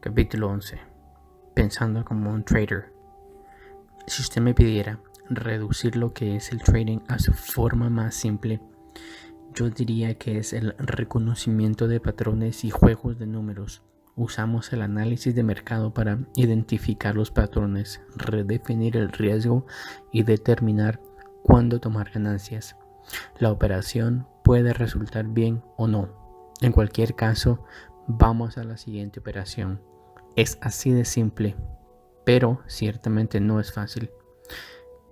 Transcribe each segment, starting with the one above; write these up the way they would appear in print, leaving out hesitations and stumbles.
Capítulo 11. Pensando como un trader. Si usted me pidiera reducir lo que es el trading a su forma más simple, yo diría que es el reconocimiento de patrones y juegos de números. Usamos el análisis de mercado para identificar los patrones, redefinir el riesgo y determinar cuándo tomar ganancias. La operación puede resultar bien o no. En cualquier caso, vamos a la siguiente operación. Es así de simple, pero ciertamente no es fácil.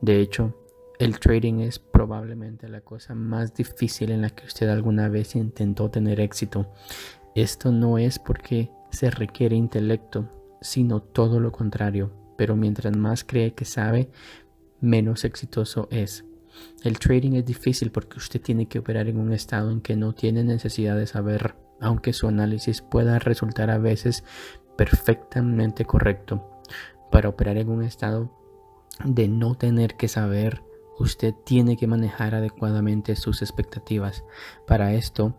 De hecho, el trading es probablemente la cosa más difícil en la que usted alguna vez intentó tener éxito. Esto no es porque se requiere intelecto, sino todo lo contrario. Pero mientras más cree que sabe, menos exitoso es. El trading es difícil porque usted tiene que operar en un estado en que no tiene necesidad de saber, aunque su análisis pueda resultar a veces perfectamente correcto. Para operar en un estado de no tener que saber, usted tiene que manejar adecuadamente sus expectativas. Para esto,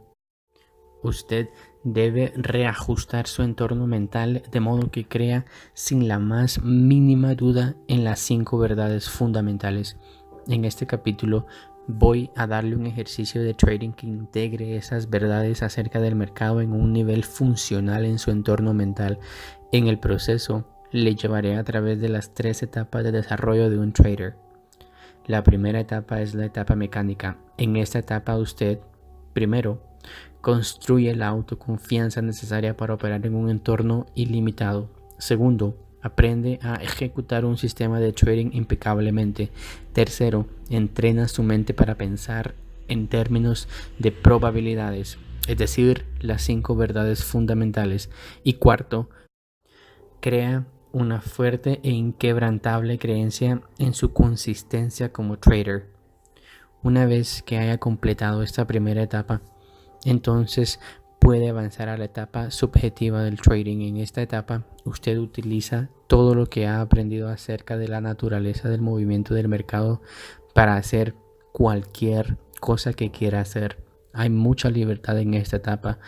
usted debe reajustar su entorno mental de modo que crea sin la más mínima duda en las 5 verdades fundamentales. En este capítulo voy a darle un ejercicio de trading que integre esas verdades acerca del mercado en un nivel funcional en su entorno mental. En el proceso, le llevaré a través de las 3 etapas de desarrollo de un trader. La primera etapa es la etapa mecánica. En esta etapa usted, primero, construye la autoconfianza necesaria para operar en un entorno ilimitado. Segundo, aprende a ejecutar un sistema de trading impecablemente. Tercero, entrena su mente para pensar en términos de probabilidades, es decir, las 5 verdades fundamentales. Y cuarto, crea una fuerte e inquebrantable creencia en su consistencia como trader. Una vez que haya completado esta primera etapa, entonces puede avanzar a la etapa subjetiva del trading. En esta etapa, usted utiliza todo lo que ha aprendido acerca de la naturaleza del movimiento del mercado para hacer cualquier cosa que quiera hacer. Hay mucha libertad en esta etapa,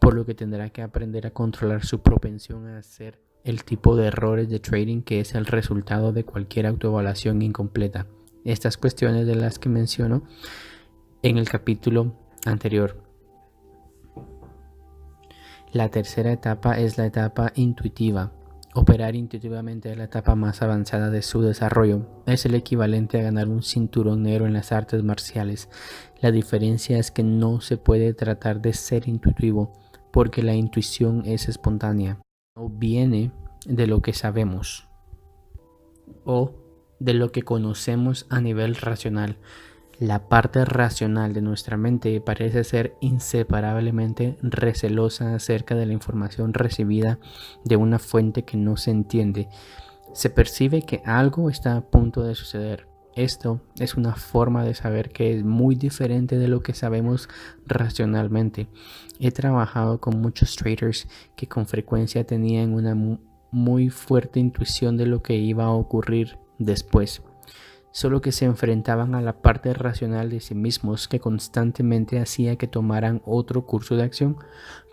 por lo que tendrá que aprender a controlar su propensión a hacer el tipo de errores de trading que es el resultado de cualquier autoevaluación incompleta. Estas cuestiones de las que menciono en el capítulo anterior. La tercera etapa es la etapa intuitiva. Operar intuitivamente es la etapa más avanzada de su desarrollo. Es el equivalente a ganar un cinturón negro en las artes marciales. La diferencia es que no se puede tratar de ser intuitivo, porque la intuición es espontánea. No viene de lo que sabemos o de lo que conocemos a nivel racional. La parte racional de nuestra mente parece ser inseparablemente recelosa acerca de la información recibida de una fuente que no se entiende. Se percibe que algo está a punto de suceder. Esto es una forma de saber que es muy diferente de lo que sabemos racionalmente. He trabajado con muchos traders que con frecuencia tenían una muy fuerte intuición de lo que iba a ocurrir después, solo que se enfrentaban a la parte racional de sí mismos que constantemente hacía que tomaran otro curso de acción.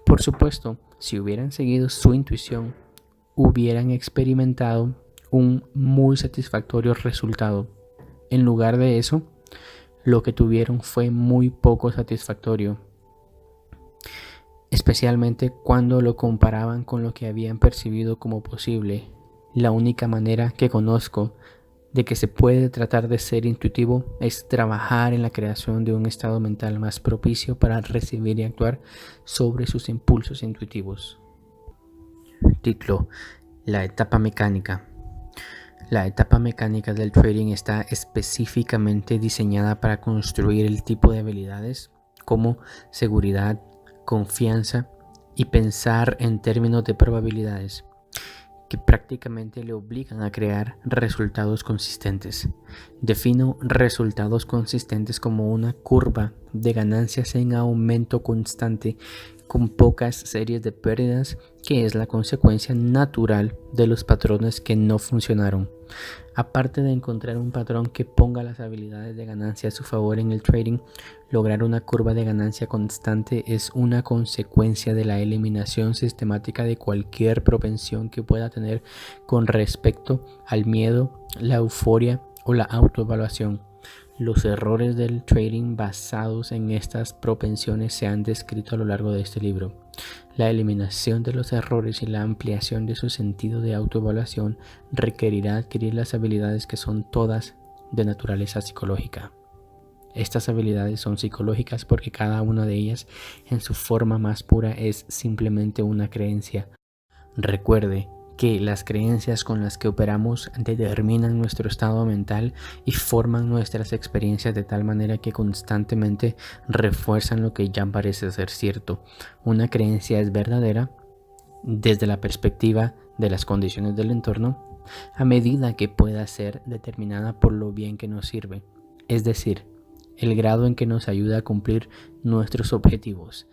Por supuesto, si hubieran seguido su intuición, hubieran experimentado un muy satisfactorio resultado. En lugar de eso, lo que tuvieron fue muy poco satisfactorio, especialmente cuando lo comparaban con lo que habían percibido como posible. La única manera que conozco de que se puede tratar de ser intuitivo es trabajar en la creación de un estado mental más propicio para recibir y actuar sobre sus impulsos intuitivos. Título: la etapa mecánica. La etapa mecánica del trading está específicamente diseñada para construir el tipo de habilidades como seguridad, confianza y pensar en términos de probabilidades, que prácticamente le obligan a crear resultados consistentes. Defino resultados consistentes como una curva de ganancias en aumento constante con pocas series de pérdidas, que es la consecuencia natural de los patrones que no funcionaron. Aparte de encontrar un patrón que ponga las habilidades de ganancia a su favor en el trading, lograr una curva de ganancia constante es una consecuencia de la eliminación sistemática de cualquier propensión que pueda tener con respecto al miedo, la euforia o la autoevaluación. Los errores del trading basados en estas propensiones se han descrito a lo largo de este libro. La eliminación de los errores y la ampliación de su sentido de autoevaluación requerirá adquirir las habilidades que son todas de naturaleza psicológica. Estas habilidades son psicológicas porque cada una de ellas, en su forma más pura, es simplemente una creencia. Recuerde que las creencias con las que operamos determinan nuestro estado mental y forman nuestras experiencias de tal manera que constantemente refuerzan lo que ya parece ser cierto. Una creencia es verdadera desde la perspectiva de las condiciones del entorno a medida que pueda ser determinada por lo bien que nos sirve, es decir, el grado en que nos ayuda a cumplir nuestros objetivos.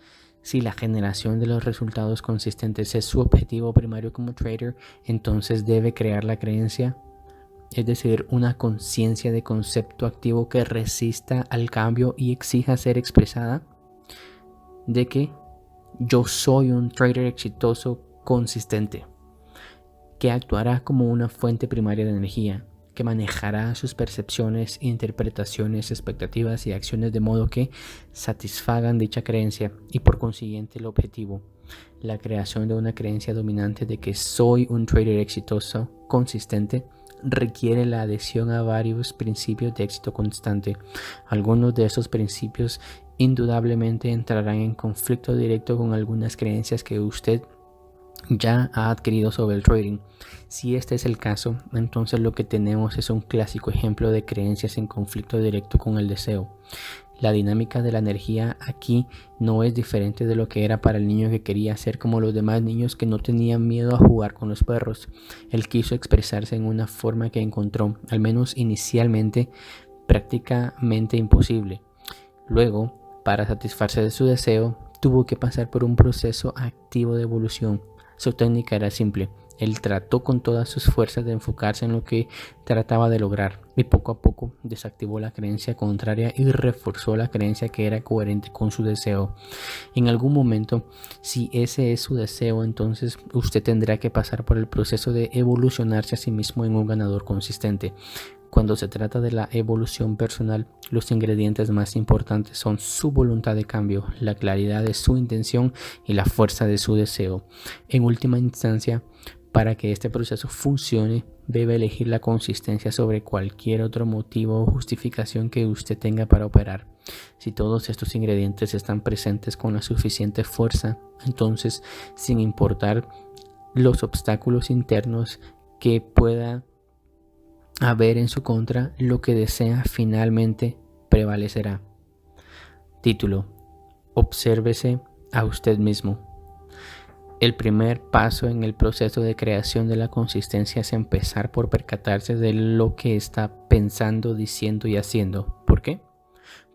Si la generación de los resultados consistentes es su objetivo primario como trader, entonces debe crear la creencia, es decir, una conciencia de concepto activo que resista al cambio y exija ser expresada, de que yo soy un trader exitoso consistente, que actuará como una fuente primaria de energía, que manejará sus percepciones, interpretaciones, expectativas y acciones de modo que satisfagan dicha creencia y por consiguiente el objetivo. La creación de una creencia dominante de que soy un trader exitoso consistente requiere la adhesión a varios principios de éxito constante. Algunos de esos principios indudablemente entrarán en conflicto directo con algunas creencias que usted ya ha adquirido sobre el trading. Si este es el caso, entonces lo que tenemos es un clásico ejemplo de creencias en conflicto directo con el deseo. La dinámica de la energía aquí no es diferente de lo que era para el niño que quería ser como los demás niños que no tenían miedo a jugar con los perros. Él quiso expresarse en una forma que encontró, al menos inicialmente, prácticamente imposible. Luego, para satisfacerse de su deseo, tuvo que pasar por un proceso activo de evolución. Su técnica era simple. Él trató con todas sus fuerzas de enfocarse en lo que trataba de lograr y poco a poco desactivó la creencia contraria y reforzó la creencia que era coherente con su deseo. En algún momento, si ese es su deseo, entonces usted tendrá que pasar por el proceso de evolucionarse a sí mismo en un ganador consistente. Cuando se trata de la evolución personal, los ingredientes más importantes son su voluntad de cambio, la claridad de su intención y la fuerza de su deseo. En última instancia, para que este proceso funcione, debe elegir la consistencia sobre cualquier otro motivo o justificación que usted tenga para operar. Si todos estos ingredientes están presentes con la suficiente fuerza, entonces, sin importar los obstáculos internos que pueda haber en su contra, lo que desea finalmente prevalecerá. Título: Obsérvese a usted mismo. El primer paso en el proceso de creación de la consistencia es empezar por percatarse de lo que está pensando, diciendo y haciendo. ¿Por qué?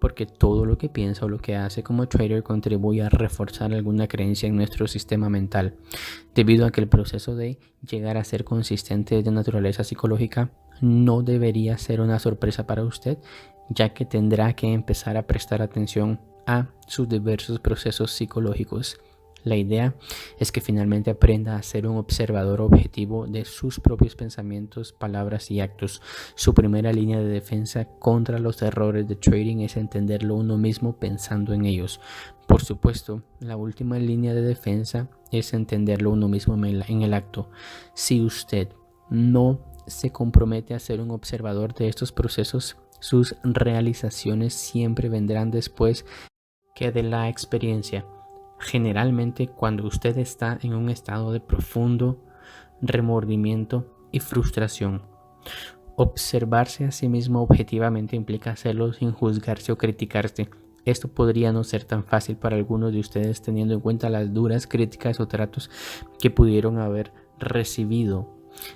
Porque todo lo que piensa o lo que hace como trader contribuye a reforzar alguna creencia en nuestro sistema mental. Debido a que el proceso de llegar a ser consistente es de naturaleza psicológica, no debería ser una sorpresa para usted, ya que tendrá que empezar a prestar atención a sus diversos procesos psicológicos. La idea es que finalmente aprenda a ser un observador objetivo de sus propios pensamientos, palabras y actos. Su primera línea de defensa contra los errores de trading es entenderlo uno mismo pensando en ellos. Por supuesto, la última línea de defensa es entenderlo uno mismo en el acto. Si usted no se compromete a ser un observador de estos procesos, sus realizaciones siempre vendrán después que de la experiencia. Generalmente, cuando usted está en un estado de profundo remordimiento y frustración, observarse a sí mismo objetivamente implica hacerlo sin juzgarse o criticarse. Esto podría no ser tan fácil para algunos de ustedes teniendo en cuenta las duras críticas o tratos que pudieron haber recibido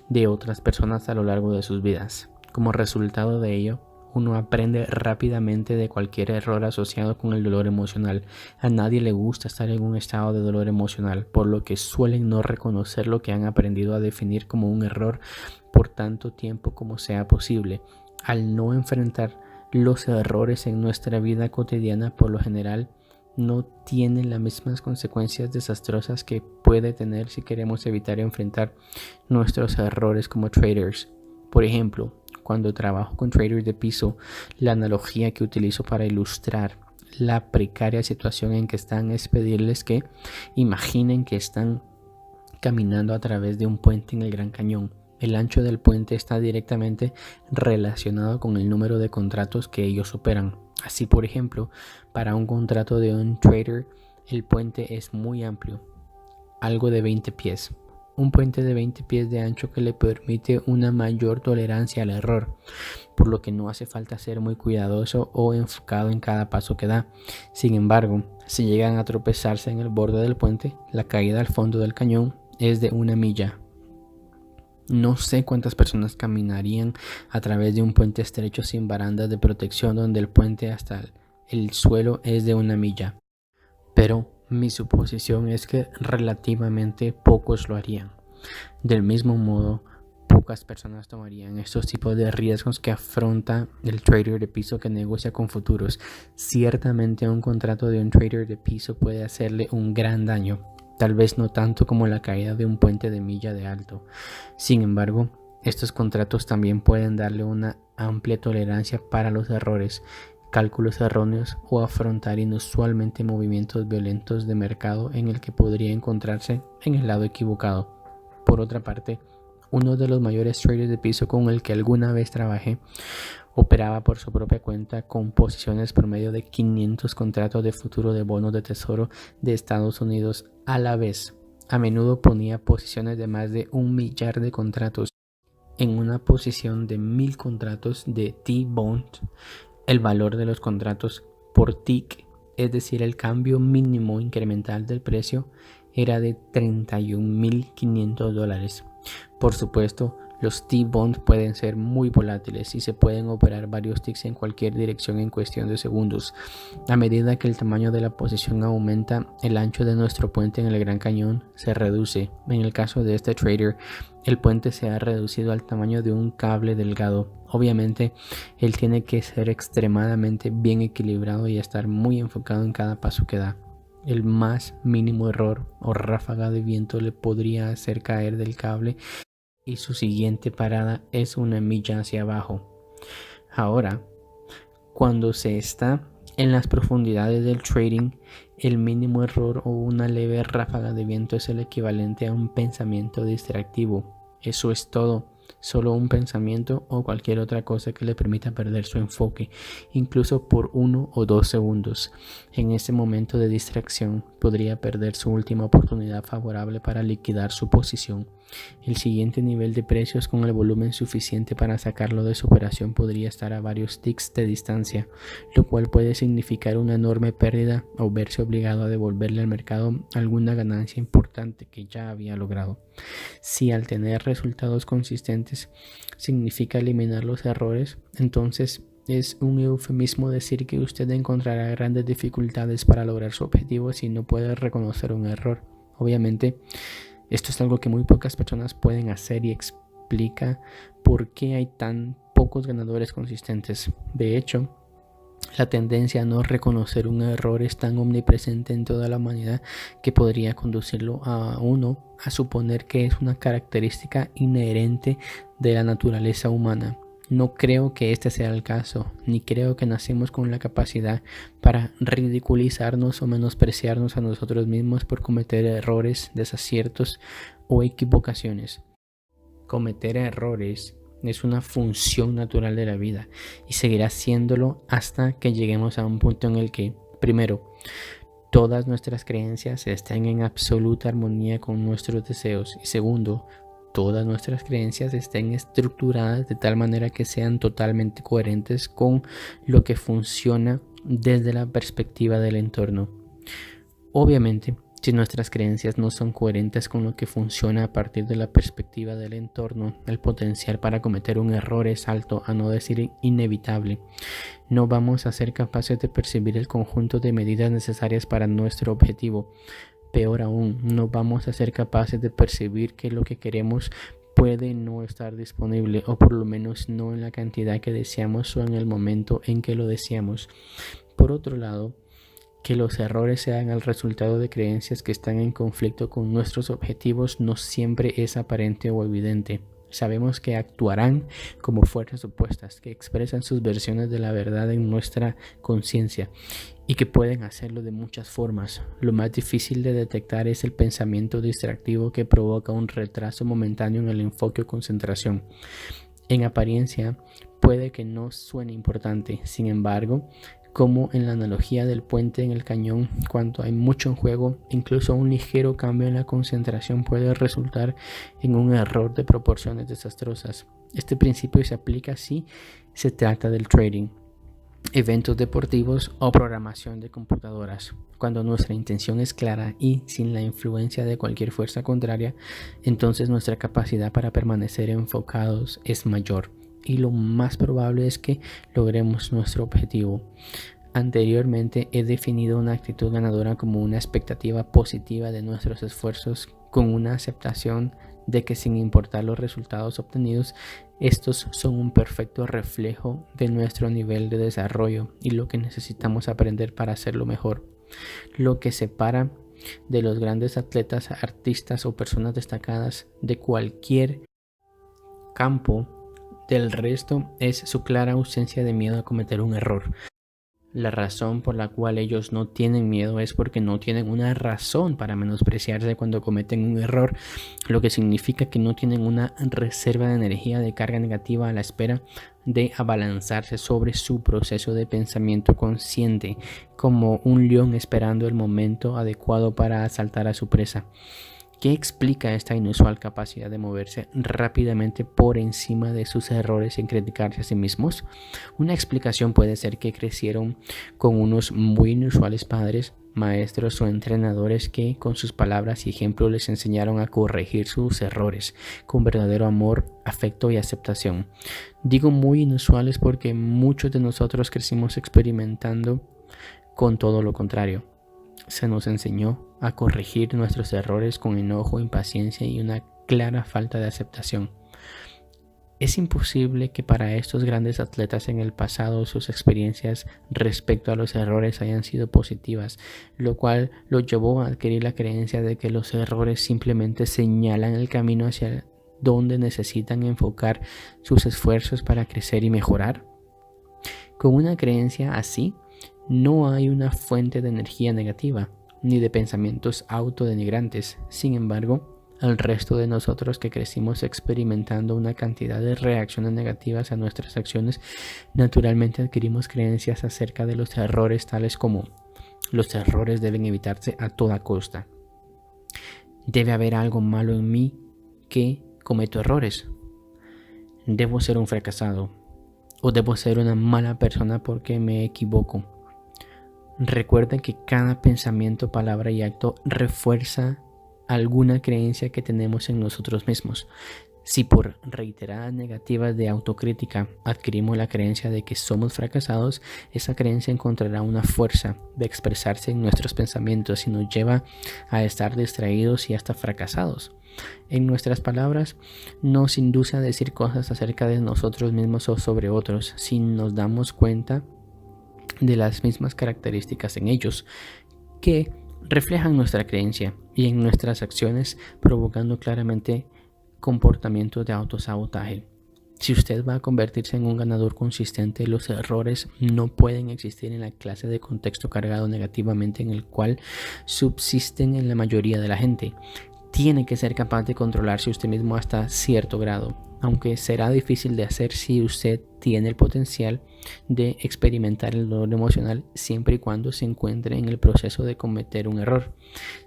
de otras personas a lo largo de sus vidas. Como resultado de ello, uno aprende rápidamente de cualquier error asociado con el dolor emocional. A nadie le gusta estar en un estado de dolor emocional, por lo que suelen no reconocer lo que han aprendido a definir como un error por tanto tiempo como sea posible. Al no enfrentar los errores en nuestra vida cotidiana, por lo general, no tienen las mismas consecuencias desastrosas que puede tener si queremos evitar enfrentar nuestros errores como traders. Por ejemplo, cuando trabajo con traders de piso, la analogía que utilizo para ilustrar la precaria situación en que están es pedirles que imaginen que están caminando a través de un puente en el Gran Cañón. El ancho del puente está directamente relacionado con el número de contratos que ellos operan. Así, por ejemplo, para un contrato de un trader, el puente es muy amplio, algo de 20 pies. Un puente de 20 pies de ancho que le permite una mayor tolerancia al error, por lo que no hace falta ser muy cuidadoso o enfocado en cada paso que da. Sin embargo, si llegan a tropezarse en el borde del puente, la caída al fondo del cañón es de 1 milla. No sé cuántas personas caminarían a través de un puente estrecho sin barandas de protección donde el puente hasta el suelo es de 1 milla. Pero mi suposición es que relativamente pocos lo harían. Del mismo modo, pocas personas tomarían estos tipos de riesgos que afronta el trader de piso que negocia con futuros. Ciertamente un contrato de un trader de piso puede hacerle un gran daño. Tal vez no tanto como la caída de un puente de milla de alto. Sin embargo, estos contratos también pueden darle una amplia tolerancia para los errores, cálculos erróneos o afrontar inusualmente movimientos violentos de mercado en el que podría encontrarse en el lado equivocado. Por otra parte, uno de los mayores traders de piso con el que alguna vez trabajé operaba por su propia cuenta con posiciones promedio de 500 contratos de futuro de bonos de tesoro de Estados Unidos a la vez. A menudo ponía posiciones de más de 1 millar de contratos. En una posición de 1000 contratos de T-Bond, el valor de los contratos por tick, es decir, el cambio mínimo incremental del precio, era de $31,500. Por supuesto, los T-Bonds pueden ser muy volátiles y se pueden operar varios ticks en cualquier dirección en cuestión de segundos. A medida que el tamaño de la posición aumenta, el ancho de nuestro puente en el Gran Cañón se reduce. En el caso de este trader, el puente se ha reducido al tamaño de un cable delgado. Obviamente, él tiene que ser extremadamente bien equilibrado y estar muy enfocado en cada paso que da. El más mínimo error o ráfaga de viento le podría hacer caer del cable y su siguiente parada es 1 milla hacia abajo. Ahora, cuando se está en las profundidades del trading, el mínimo error o una leve ráfaga de viento es el equivalente a un pensamiento distractivo. Eso es todo. Solo un pensamiento o cualquier otra cosa que le permita perder su enfoque, incluso por 1 o 2 segundos. En ese momento de distracción podría perder su última oportunidad favorable para liquidar su posición. El siguiente nivel de precios con el volumen suficiente para sacarlo de su operación podría estar a varios ticks de distancia, lo cual puede significar una enorme pérdida o verse obligado a devolverle al mercado alguna ganancia importante que ya había logrado. Si al tener resultados consistentes significa eliminar los errores, entonces es un eufemismo decir que usted encontrará grandes dificultades para lograr su objetivo si no puede reconocer un error. Obviamente, esto es algo que muy pocas personas pueden hacer y explica por qué hay tan pocos ganadores consistentes. De hecho, la tendencia a no reconocer un error es tan omnipresente en toda la humanidad que podría conducirlo a uno a suponer que es una característica inherente de la naturaleza humana. No creo que este sea el caso, ni creo que nacemos con la capacidad para ridiculizarnos o menospreciarnos a nosotros mismos por cometer errores, desaciertos o equivocaciones. Cometer errores es una función natural de la vida y seguirá siéndolo hasta que lleguemos a un punto en el que, primero, todas nuestras creencias estén en absoluta armonía con nuestros deseos y segundo, todas nuestras creencias estén estructuradas de tal manera que sean totalmente coherentes con lo que funciona desde la perspectiva del entorno. Obviamente, Si nuestras creencias no son coherentes con lo que funciona a partir de la perspectiva del entorno, el potencial para cometer un error es alto, a no decir inevitable. No vamos a ser capaces de percibir el conjunto de medidas necesarias para nuestro objetivo. Peor aún, no vamos a ser capaces de percibir que lo que queremos puede no estar disponible, o por lo menos no en la cantidad que deseamos o en el momento en que lo deseamos. Por otro lado, que los errores sean el resultado de creencias que están en conflicto con nuestros objetivos no siempre es aparente o evidente. Sabemos que actuarán como fuerzas opuestas, que expresan sus versiones de la verdad en nuestra conciencia y que pueden hacerlo de muchas formas. Lo más difícil de detectar es el pensamiento distractivo que provoca un retraso momentáneo en el enfoque o concentración. En apariencia, puede que no suene importante, sin embargo, como en la analogía del puente en el cañón, cuando hay mucho en juego, incluso un ligero cambio en la concentración puede resultar en un error de proporciones desastrosas. Este principio se aplica si se trata del trading, eventos deportivos o programación de computadoras. Cuando nuestra intención es clara y sin la influencia de cualquier fuerza contraria, entonces nuestra capacidad para permanecer enfocados es mayor, y lo más probable es que logremos nuestro objetivo. Anteriormente he definido una actitud ganadora como una expectativa positiva de nuestros esfuerzos, con una aceptación de que sin importar los resultados obtenidos, estos son un perfecto reflejo de nuestro nivel de desarrollo y lo que necesitamos aprender para hacerlo mejor. Lo que separa de los grandes atletas, artistas o personas destacadas de cualquier campo del resto es su clara ausencia de miedo a cometer un error. La razón por la cual ellos no tienen miedo es porque no tienen una razón para menospreciarse cuando cometen un error, lo que significa que no tienen una reserva de energía de carga negativa a la espera de abalanzarse sobre su proceso de pensamiento consciente, como un león esperando el momento adecuado para asaltar a su presa. ¿Qué explica esta inusual capacidad de moverse rápidamente por encima de sus errores sin criticarse a sí mismos? Una explicación puede ser que crecieron con unos muy inusuales padres, maestros o entrenadores que con sus palabras y ejemplos les enseñaron a corregir sus errores con verdadero amor, afecto y aceptación. Digo muy inusuales porque muchos de nosotros crecimos experimentando con todo lo contrario. Se nos enseñó a corregir nuestros errores con enojo, impaciencia y una clara falta de aceptación. Es imposible que para estos grandes atletas en el pasado sus experiencias respecto a los errores hayan sido positivas, lo cual los llevó a adquirir la creencia de que los errores simplemente señalan el camino hacia donde necesitan enfocar sus esfuerzos para crecer y mejorar. Con una creencia así, no hay una fuente de energía negativa, ni de pensamientos autodenigrantes. Sin embargo, el resto de nosotros que crecimos experimentando una cantidad de reacciones negativas a nuestras acciones, naturalmente adquirimos creencias acerca de los errores tales como: los errores deben evitarse a toda costa. Debe haber algo malo en mí que cometo errores. Debo ser un fracasado. O debo ser una mala persona porque me equivoco. Recuerden que cada pensamiento, palabra y acto refuerza alguna creencia que tenemos en nosotros mismos. Si por reiteradas negativas de autocrítica adquirimos la creencia de que somos fracasados, esa creencia encontrará una fuerza de expresarse en nuestros pensamientos y nos lleva a estar distraídos y hasta fracasados. En nuestras palabras, nos induce a decir cosas acerca de nosotros mismos o sobre otros, sin nos damos cuenta de las mismas características en ellos, que reflejan nuestra creencia, y en nuestras acciones, provocando claramente comportamientos de autosabotaje. Si usted va a convertirse en un ganador consistente, los errores no pueden existir en la clase de contexto cargado negativamente en el cual subsisten en la mayoría de la gente. Tiene que ser capaz de controlarse usted mismo hasta cierto grado, aunque será difícil de hacer si usted tiene el potencial de experimentar el dolor emocional siempre y cuando se encuentre en el proceso de cometer un error.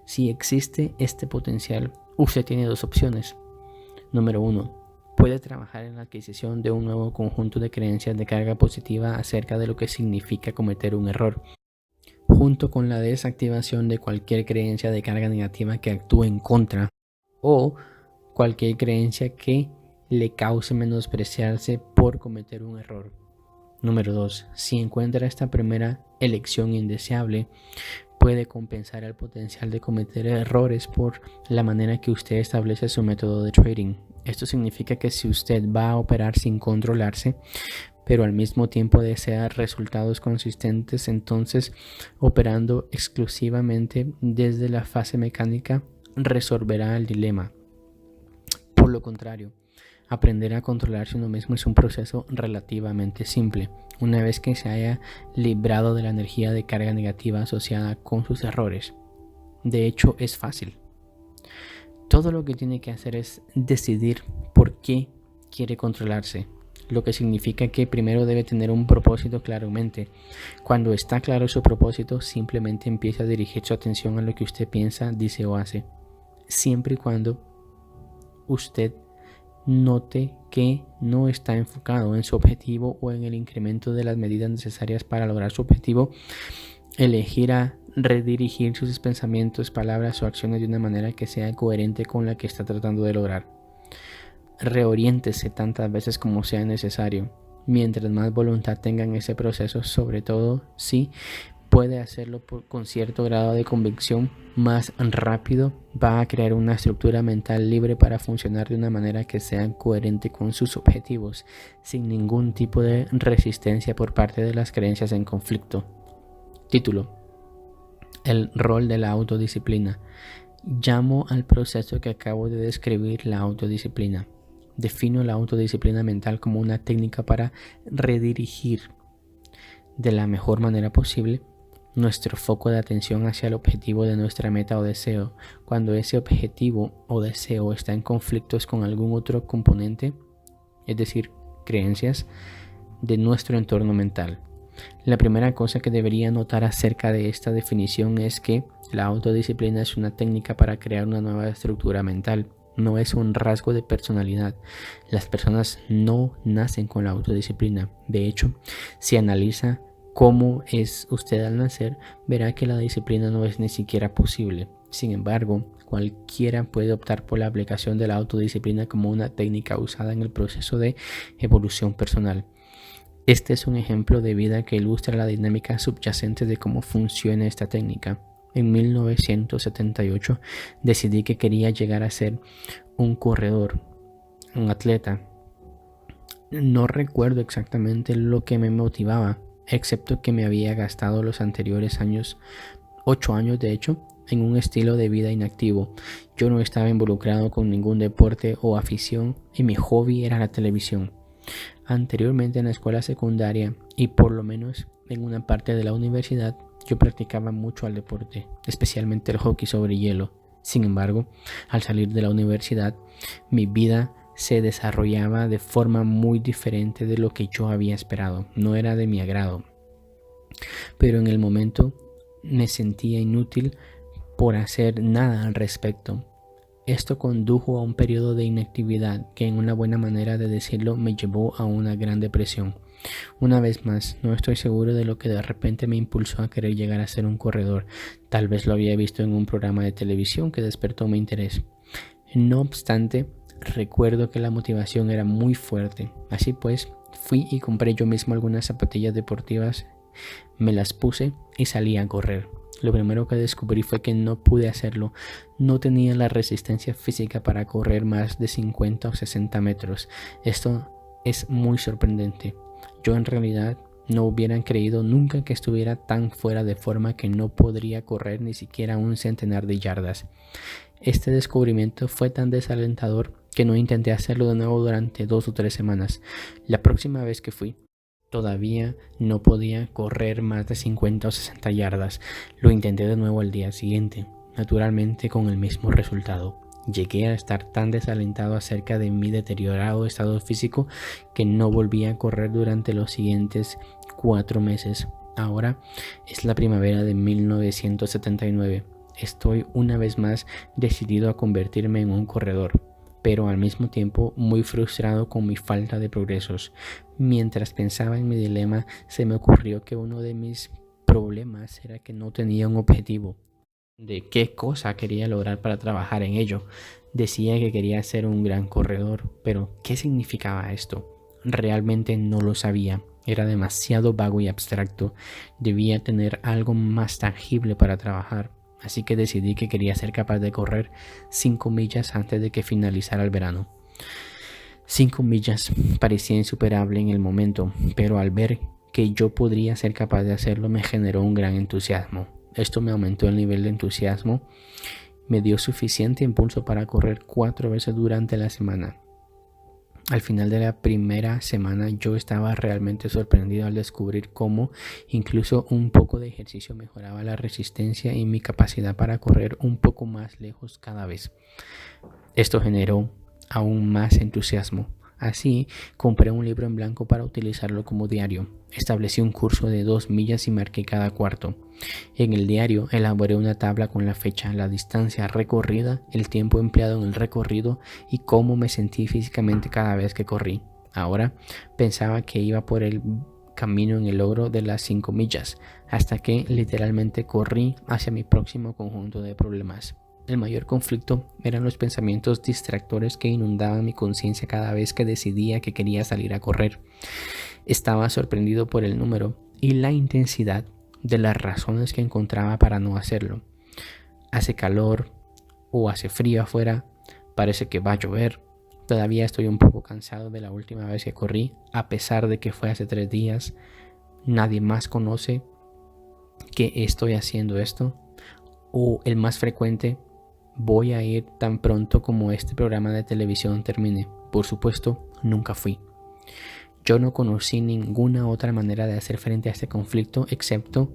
Si existe este potencial, usted tiene dos opciones. Número 1. Puede trabajar en la adquisición de un nuevo conjunto de creencias de carga positiva acerca de lo que significa cometer un error. junto con la desactivación de cualquier creencia de carga negativa que actúe en contra o cualquier creencia que le cause menospreciarse por cometer un error. Número 2. Si encuentra esta primera elección indeseable, puede compensar el potencial de cometer errores por la manera que usted establece su método de trading. Esto significa que si usted va a operar sin controlarse, pero al mismo tiempo desea resultados consistentes, entonces operando exclusivamente desde la fase mecánica resolverá el dilema. Por lo contrario, aprender a controlarse uno mismo es un proceso relativamente simple, una vez que se haya librado de la energía de carga negativa asociada con sus errores. De hecho, es fácil. Todo lo que tiene que hacer es decidir por qué quiere controlarse, lo que significa que primero debe tener un propósito claramente. Cuando está claro su propósito, simplemente empieza a dirigir su atención a lo que usted piensa, dice o hace, siempre y cuando usted note que no está enfocado en su objetivo o en el incremento de las medidas necesarias para lograr su objetivo. Elegirá redirigir sus pensamientos, palabras o acciones de una manera que sea coherente con la que está tratando de lograr. Reoriéntese tantas veces como sea necesario. Mientras más voluntad tenga en ese proceso, sobre todo si puede hacerlo con cierto grado de convicción, más rápido va a crear una estructura mental libre para funcionar de una manera que sea coherente con sus objetivos, sin ningún tipo de resistencia por parte de las creencias en conflicto. Título: el rol de la autodisciplina. Llamo al proceso que acabo de describir la autodisciplina. Defino la autodisciplina mental como una técnica para redirigir de la mejor manera posible nuestro foco de atención hacia el objetivo de nuestra meta o deseo, cuando ese objetivo o deseo está en conflictos con algún otro componente, es decir, creencias de nuestro entorno mental. La primera cosa que debería notar acerca de esta definición es que la autodisciplina es una técnica para crear una nueva estructura mental, no es un rasgo de personalidad. Las personas no nacen con la autodisciplina. De hecho, si analiza cómo es usted al nacer, verá que la disciplina no es ni siquiera posible. Sin embargo, cualquiera puede optar por la aplicación de la autodisciplina como una técnica usada en el proceso de evolución personal. Este es un ejemplo de vida que ilustra la dinámica subyacente de cómo funciona esta técnica. En 1978 decidí que quería llegar a ser un corredor, un atleta. No recuerdo exactamente lo que me motivaba, excepto que me había gastado los anteriores años, 8 años de hecho, en un estilo de vida inactivo. Yo no estaba involucrado con ningún deporte o afición y mi hobby era la televisión. Anteriormente en la escuela secundaria y por lo menos en una parte de la universidad, yo practicaba mucho al deporte, especialmente el hockey sobre hielo. Sin embargo, al salir de la universidad, mi vida se desarrollaba de forma muy diferente de lo que yo había esperado. No era de mi agrado. Pero en el momento me sentía inútil por hacer nada al respecto. Esto condujo a un periodo de inactividad que, en una buena manera de decirlo, me llevó a una gran depresión. Una vez más, no estoy seguro de lo que de repente me impulsó a querer llegar a ser un corredor. Tal vez lo había visto en un programa de televisión que despertó mi interés. No obstante, recuerdo que la motivación era muy fuerte. Así pues, fui y compré yo mismo algunas zapatillas deportivas, me las puse y salí a correr. Lo primero que descubrí fue que no pude hacerlo. No tenía la resistencia física para correr más de 50 o 60 metros. Esto es muy sorprendente. Yo en realidad no hubieran creído nunca que estuviera tan fuera de forma que no podría correr ni siquiera un centenar de yardas. Este descubrimiento fue tan desalentador que no intenté hacerlo de nuevo durante 2 o 3 semanas. La próxima vez que fui, todavía no podía correr más de 50 o 60 yardas. Lo intenté de nuevo al día siguiente, naturalmente con el mismo resultado. Llegué a estar tan desalentado acerca de mi deteriorado estado físico que no volví a correr durante los siguientes 4 meses. Ahora es la primavera de 1979. Estoy una vez más decidido a convertirme en un corredor, pero al mismo tiempo muy frustrado con mi falta de progresos. Mientras pensaba en mi dilema, se me ocurrió que uno de mis problemas era que no tenía un objetivo de qué cosa quería lograr para trabajar en ello. Decía que quería ser un gran corredor, pero ¿qué significaba esto? Realmente no lo sabía. Era demasiado vago y abstracto. Debía tener algo más tangible para trabajar. Así que decidí que quería ser capaz de correr 5 millas antes de que finalizara el verano. 5 millas parecía insuperable en el momento, pero al ver que yo podría ser capaz de hacerlo me generó un gran entusiasmo. Esto me aumentó el nivel de entusiasmo, me dio suficiente impulso para correr 4 veces durante la semana. Al final de la primera semana yo estaba realmente sorprendido al descubrir cómo incluso un poco de ejercicio mejoraba la resistencia y mi capacidad para correr un poco más lejos cada vez. Esto generó aún más entusiasmo. Así, compré un libro en blanco para utilizarlo como diario. Establecí un curso de 2 millas y marqué cada cuarto. En el diario elaboré una tabla con la fecha, la distancia recorrida, el tiempo empleado en el recorrido y cómo me sentí físicamente cada vez que corrí. Ahora pensaba que iba por el camino en el logro de las 5 millas, hasta que literalmente corrí hacia mi próximo conjunto de problemas. El mayor conflicto eran los pensamientos distractores que inundaban mi conciencia cada vez que decidía que quería salir a correr. Estaba sorprendido por el número y la intensidad de las razones que encontraba para no hacerlo. Hace calor o hace frío afuera, parece que va a llover. Todavía estoy un poco cansado de la última vez que corrí, a pesar de que fue hace 3 días. Nadie más conoce que estoy haciendo esto. O el más frecuente, voy a ir tan pronto como este programa de televisión termine. Por supuesto, nunca fui. Yo no conocí ninguna otra manera de hacer frente a este conflicto excepto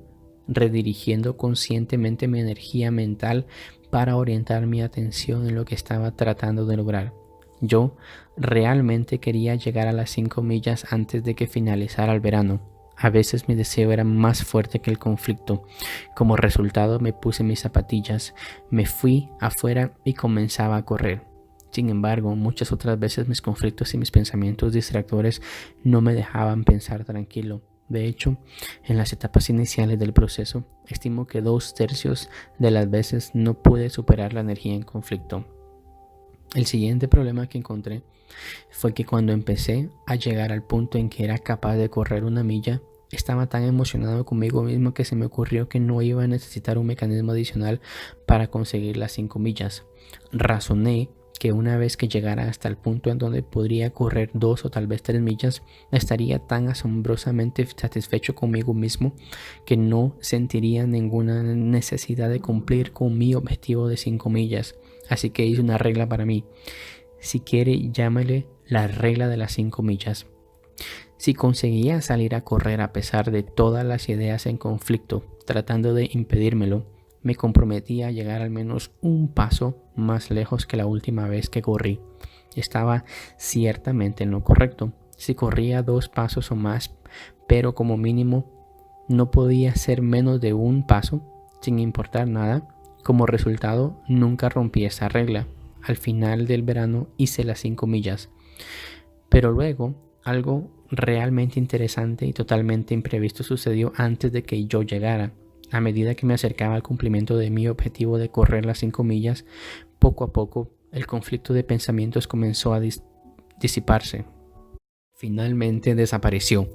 redirigiendo conscientemente mi energía mental para orientar mi atención en lo que estaba tratando de lograr. Yo realmente quería llegar a las 5 millas antes de que finalizara el verano. A veces mi deseo era más fuerte que el conflicto. Como resultado me puse mis zapatillas, me fui afuera y comenzaba a correr. Sin embargo, muchas otras veces mis conflictos y mis pensamientos distractores no me dejaban pensar tranquilo. De hecho, en las etapas iniciales del proceso, estimo que 2/3 de las veces no pude superar la energía en conflicto. El siguiente problema que encontré fue que cuando empecé a llegar al punto en que era capaz de correr 1 milla, estaba tan emocionado conmigo mismo que se me ocurrió que no iba a necesitar un mecanismo adicional para conseguir las 5 millas. Razoné que una vez que llegara hasta el punto en donde podría correr 2 o tal vez 3 millas, estaría tan asombrosamente satisfecho conmigo mismo que no sentiría ninguna necesidad de cumplir con mi objetivo de 5 millas. Así que hice una regla para mí. Si quiere, llámale la regla de las 5 millas. Si conseguía salir a correr a pesar de todas las ideas en conflicto tratando de impedírmelo, me comprometía a llegar al menos un paso más lejos que la última vez que corrí. Estaba ciertamente en lo correcto. Si corría 2 pasos o más, pero como mínimo no podía ser menos de 1 paso, sin importar nada. Como resultado, nunca rompí esa regla. Al final del verano hice las 5 millas. Pero luego, algo realmente interesante y totalmente imprevisto sucedió antes de que yo llegara. A medida que me acercaba al cumplimiento de mi objetivo de correr las 5 millas, poco a poco el conflicto de pensamientos comenzó a disiparse. Finalmente desapareció.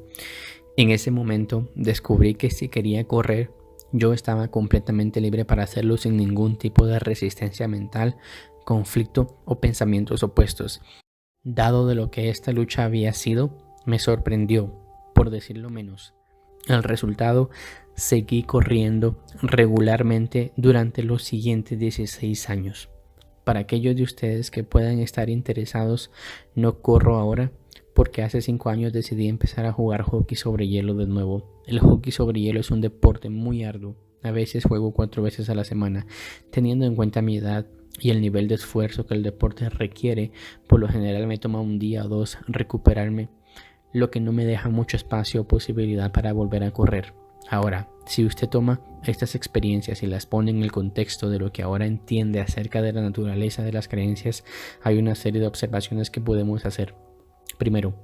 En ese momento descubrí que si quería correr, yo estaba completamente libre para hacerlo sin ningún tipo de resistencia mental, conflicto o pensamientos opuestos. Dado de lo que esta lucha había sido, me sorprendió, por decirlo menos. El resultado, seguí corriendo regularmente durante los siguientes 16 años. Para aquellos de ustedes que puedan estar interesados, no corro ahora porque hace 5 años decidí empezar a jugar hockey sobre hielo de nuevo. El hockey sobre hielo es un deporte muy arduo. A veces juego 4 veces a la semana. Teniendo en cuenta mi edad y el nivel de esfuerzo que el deporte requiere, por lo general me toma 1 día o 2 recuperarme, lo que no me deja mucho espacio o posibilidad para volver a correr. Ahora, si usted toma estas experiencias y las pone en el contexto de lo que ahora entiende acerca de la naturaleza de las creencias, hay una serie de observaciones que podemos hacer. Primero,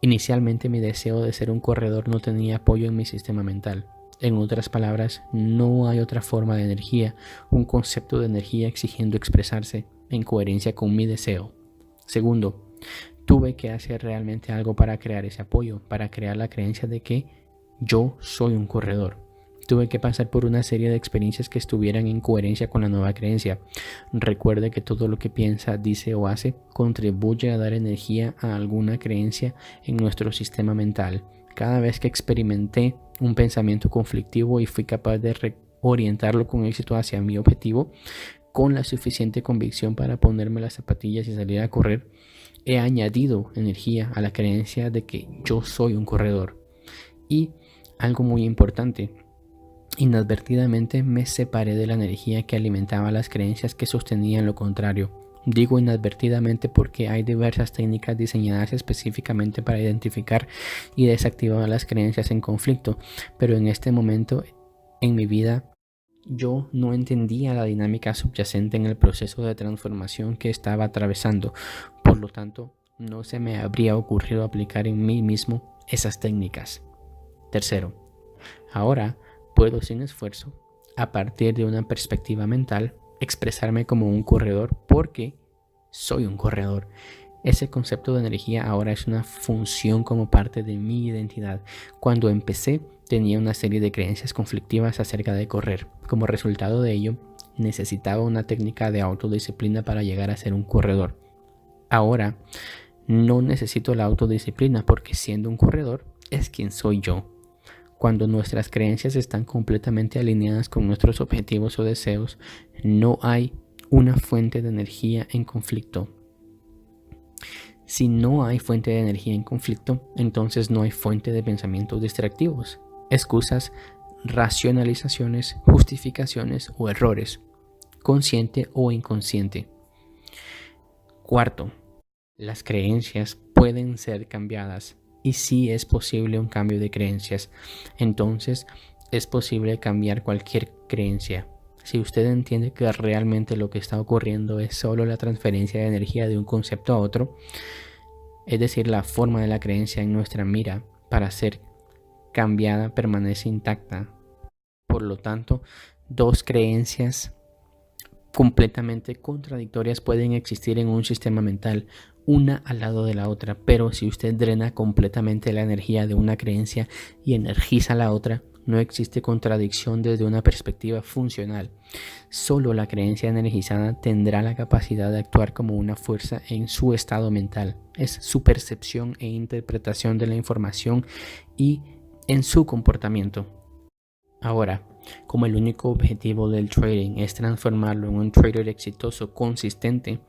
inicialmente mi deseo de ser un corredor no tenía apoyo en mi sistema mental. En otras palabras, no hay otra forma de energía, un concepto de energía exigiendo expresarse en coherencia con mi deseo. Segundo, tuve que hacer realmente algo para crear ese apoyo, para crear la creencia de que yo soy un corredor. Tuve que pasar por una serie de experiencias que estuvieran en coherencia con la nueva creencia. Recuerde que todo lo que piensa, dice o hace contribuye a dar energía a alguna creencia en nuestro sistema mental. Cada vez que experimenté un pensamiento conflictivo y fui capaz de reorientarlo con éxito hacia mi objetivo, con la suficiente convicción para ponerme las zapatillas y salir a correr, he añadido energía a la creencia de que yo soy un corredor. Y algo muy importante, inadvertidamente me separé de la energía que alimentaba las creencias que sostenían lo contrario. Digo inadvertidamente porque hay diversas técnicas diseñadas específicamente para identificar y desactivar las creencias en conflicto, pero en este momento en mi vida yo no entendía la dinámica subyacente en el proceso de transformación que estaba atravesando. Por lo tanto, no se me habría ocurrido aplicar en mí mismo esas técnicas. Tercero, ahora puedo sin esfuerzo, a partir de una perspectiva mental, expresarme como un corredor porque soy un corredor. Ese concepto de energía ahora es una función como parte de mi identidad. Cuando empecé, tenía una serie de creencias conflictivas acerca de correr. Como resultado de ello, necesitaba una técnica de autodisciplina para llegar a ser un corredor. Ahora, no necesito la autodisciplina porque siendo un corredor es quien soy yo. Cuando nuestras creencias están completamente alineadas con nuestros objetivos o deseos, no hay una fuente de energía en conflicto. Si no hay fuente de energía en conflicto, entonces no hay fuente de pensamientos distractivos, excusas, racionalizaciones, justificaciones o errores, consciente o inconsciente. Cuarto, las creencias pueden ser cambiadas y si es posible un cambio de creencias, entonces es posible cambiar cualquier creencia. Si usted entiende que realmente lo que está ocurriendo es solo la transferencia de energía de un concepto a otro, es decir, la forma de la creencia en nuestra mira para ser cambiada permanece intacta. Por lo tanto, dos creencias completamente contradictorias pueden existir en un sistema mental, una al lado de la otra, pero si usted drena completamente la energía de una creencia y energiza la otra, no existe contradicción desde una perspectiva funcional. Solo la creencia energizada tendrá la capacidad de actuar como una fuerza en su estado mental. Es su percepción e interpretación de la información y en su comportamiento. Ahora, como el único objetivo del trading es transformarlo en un trader exitoso consistente,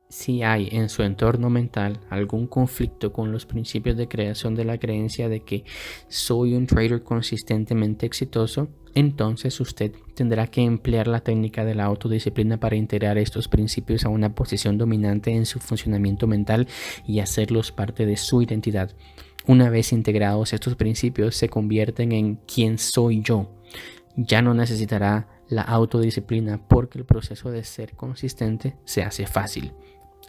si hay en su entorno mental algún conflicto con los principios de creación de la creencia de que soy un trader consistentemente exitoso, entonces usted tendrá que emplear la técnica de la autodisciplina para integrar estos principios a una posición dominante en su funcionamiento mental y hacerlos parte de su identidad. Una vez integrados, estos principios se convierten en quién soy yo. Ya no necesitará la autodisciplina porque el proceso de ser consistente se hace fácil.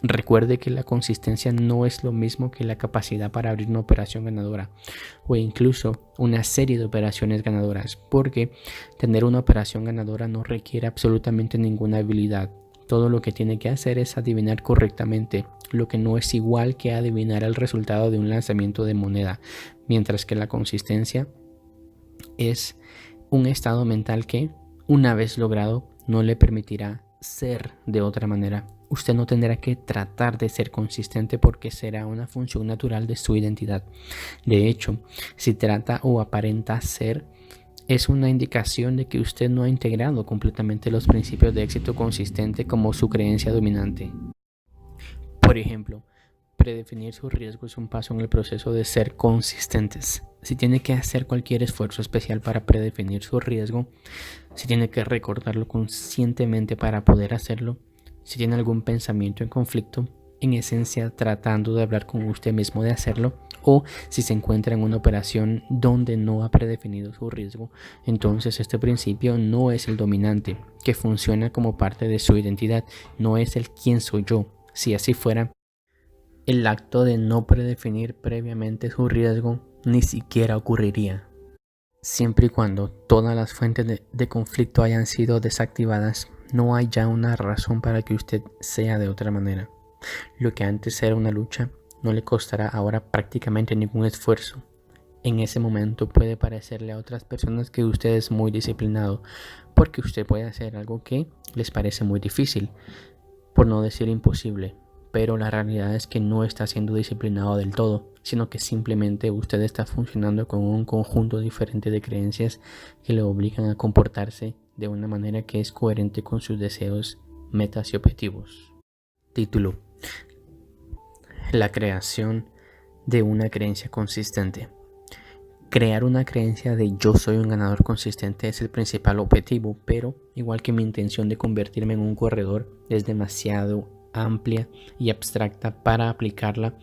Recuerde que la consistencia no es lo mismo que la capacidad para abrir una operación ganadora o incluso una serie de operaciones ganadoras, porque tener una operación ganadora no requiere absolutamente ninguna habilidad. Todo lo que tiene que hacer es adivinar correctamente, lo que no es igual que adivinar el resultado de un lanzamiento de moneda, mientras que la consistencia es un estado mental que, una vez logrado, no le permitirá ser de otra manera. Usted no tendrá que tratar de ser consistente porque será una función natural de su identidad. De hecho, si trata o aparenta ser, es una indicación de que usted no ha integrado completamente los principios de éxito consistente como su creencia dominante. Por ejemplo, predefinir su riesgo es un paso en el proceso de ser consistentes. Si tiene que hacer cualquier esfuerzo especial para predefinir su riesgo, si tiene que recordarlo conscientemente para poder hacerlo, si tiene algún pensamiento en conflicto, en esencia tratando de hablar con usted mismo de hacerlo, o si se encuentra en una operación donde no ha predefinido su riesgo, entonces este principio no es el dominante, que funciona como parte de su identidad, no es el quién soy yo. Si así fuera, el acto de no predefinir previamente su riesgo ni siquiera ocurriría. Siempre y cuando todas las fuentes de conflicto hayan sido desactivadas, no hay ya una razón para que usted sea de otra manera. Lo que antes era una lucha no le costará ahora prácticamente ningún esfuerzo. En ese momento puede parecerle a otras personas que usted es muy disciplinado, porque usted puede hacer algo que les parece muy difícil, por no decir imposible. Pero la realidad es que no está siendo disciplinado del todo, sino que simplemente usted está funcionando con un conjunto diferente de creencias que le obligan a comportarse de una manera que es coherente con sus deseos, metas y objetivos. Título: la creación de una creencia consistente. Crear una creencia de yo soy un ganador consistente es el principal objetivo, pero igual que mi intención de convertirme en un corredor es demasiado amplia y abstracta para aplicarla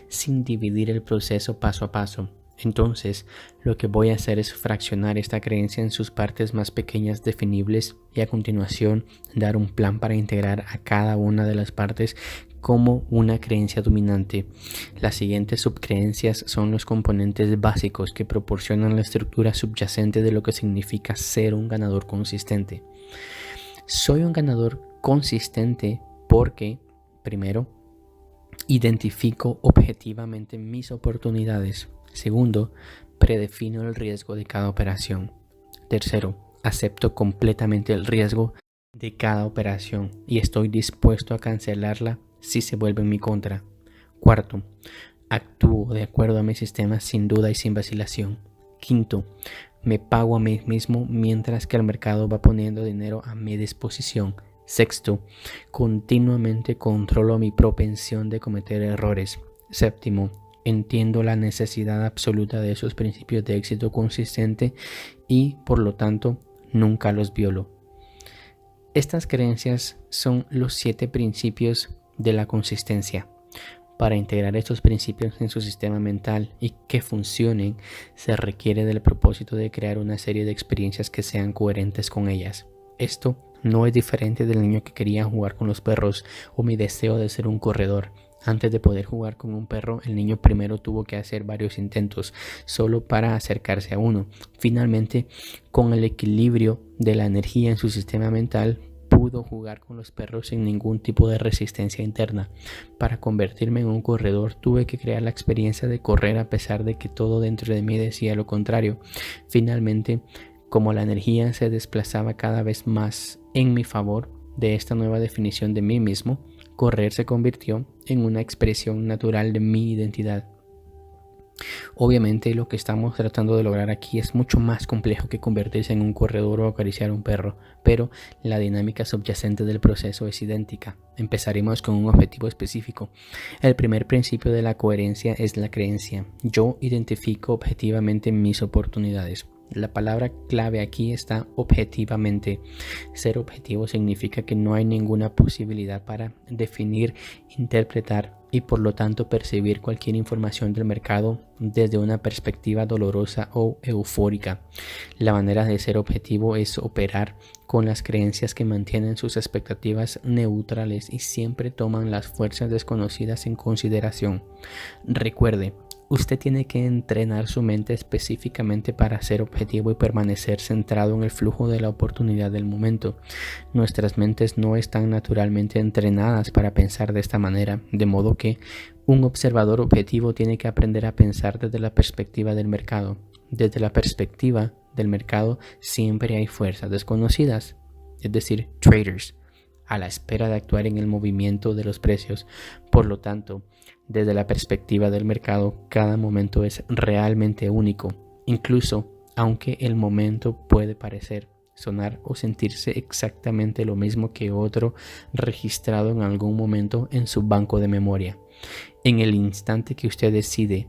sin dividir el proceso paso a paso. Entonces, lo que voy a hacer es fraccionar esta creencia en sus partes más pequeñas definibles y a continuación dar un plan para integrar a cada una de las partes como una creencia dominante. Las siguientes subcreencias son los componentes básicos que proporcionan la estructura subyacente de lo que significa ser un ganador consistente. Soy un ganador consistente porque, primero, identifico objetivamente mis oportunidades. Segundo, predefino el riesgo de cada operación. Tercero, acepto completamente el riesgo de cada operación y estoy dispuesto a cancelarla si se vuelve en mi contra. Cuarto, actúo de acuerdo a mi sistema sin duda y sin vacilación. Quinto, me pago a mí mismo mientras que el mercado va poniendo dinero a mi disposición. Sexto, continuamente controlo mi propensión de cometer errores. Séptimo, entiendo la necesidad absoluta de esos principios de éxito consistente y, por lo tanto, nunca los violo. Estas creencias son los 7 principios de la consistencia. Para integrar estos principios en su sistema mental y que funcionen, se requiere del propósito de crear una serie de experiencias que sean coherentes con ellas. Esto no es diferente del niño que quería jugar con los perros o mi deseo de ser un corredor. Antes de poder jugar con un perro, el niño primero tuvo que hacer varios intentos solo para acercarse a uno. Finalmente, con el equilibrio de la energía en su sistema mental, pudo jugar con los perros sin ningún tipo de resistencia interna. Para convertirme en un corredor, tuve que crear la experiencia de correr a pesar de que todo dentro de mí decía lo contrario. Finalmente, como la energía se desplazaba cada vez más en mi favor de esta nueva definición de mí mismo, correr se convirtió en una expresión natural de mi identidad. Obviamente lo que estamos tratando de lograr aquí es mucho más complejo que convertirse en un corredor o acariciar un perro, pero la dinámica subyacente del proceso es idéntica. Empezaremos con un objetivo específico. El primer principio de la coherencia es la creencia. Yo identifico objetivamente mis oportunidades. La palabra clave aquí está objetivamente. Ser objetivo significa que no hay ninguna posibilidad para definir, interpretar y por lo tanto percibir cualquier información del mercado desde una perspectiva dolorosa o eufórica. La manera de ser objetivo es operar con las creencias que mantienen sus expectativas neutrales y siempre toman las fuerzas desconocidas en consideración. Recuerde, usted tiene que entrenar su mente específicamente para ser objetivo y permanecer centrado en el flujo de la oportunidad del momento. Nuestras mentes no están naturalmente entrenadas para pensar de esta manera, de modo que un observador objetivo tiene que aprender a pensar desde la perspectiva del mercado. Desde la perspectiva del mercado siempre hay fuerzas desconocidas, es decir, traders, a la espera de actuar en el movimiento de los precios. Por lo tanto, desde la perspectiva del mercado, cada momento es realmente único, incluso aunque el momento puede parecer, sonar o sentirse exactamente lo mismo que otro registrado en algún momento en su banco de memoria. En el instante que usted decide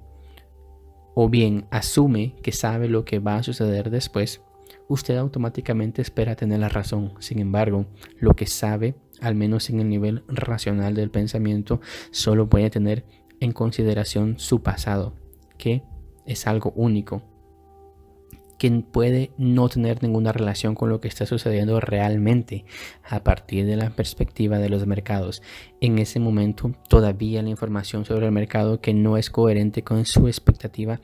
o bien asume que sabe lo que va a suceder después, usted automáticamente espera tener la razón. Sin embargo, lo que sabe, al menos en el nivel racional del pensamiento, solo puede tener en consideración su pasado, que es algo único, que puede no tener ninguna relación con lo que está sucediendo realmente a partir de la perspectiva de los mercados. En ese momento, todavía la información sobre el mercado que no es coherente con su expectativa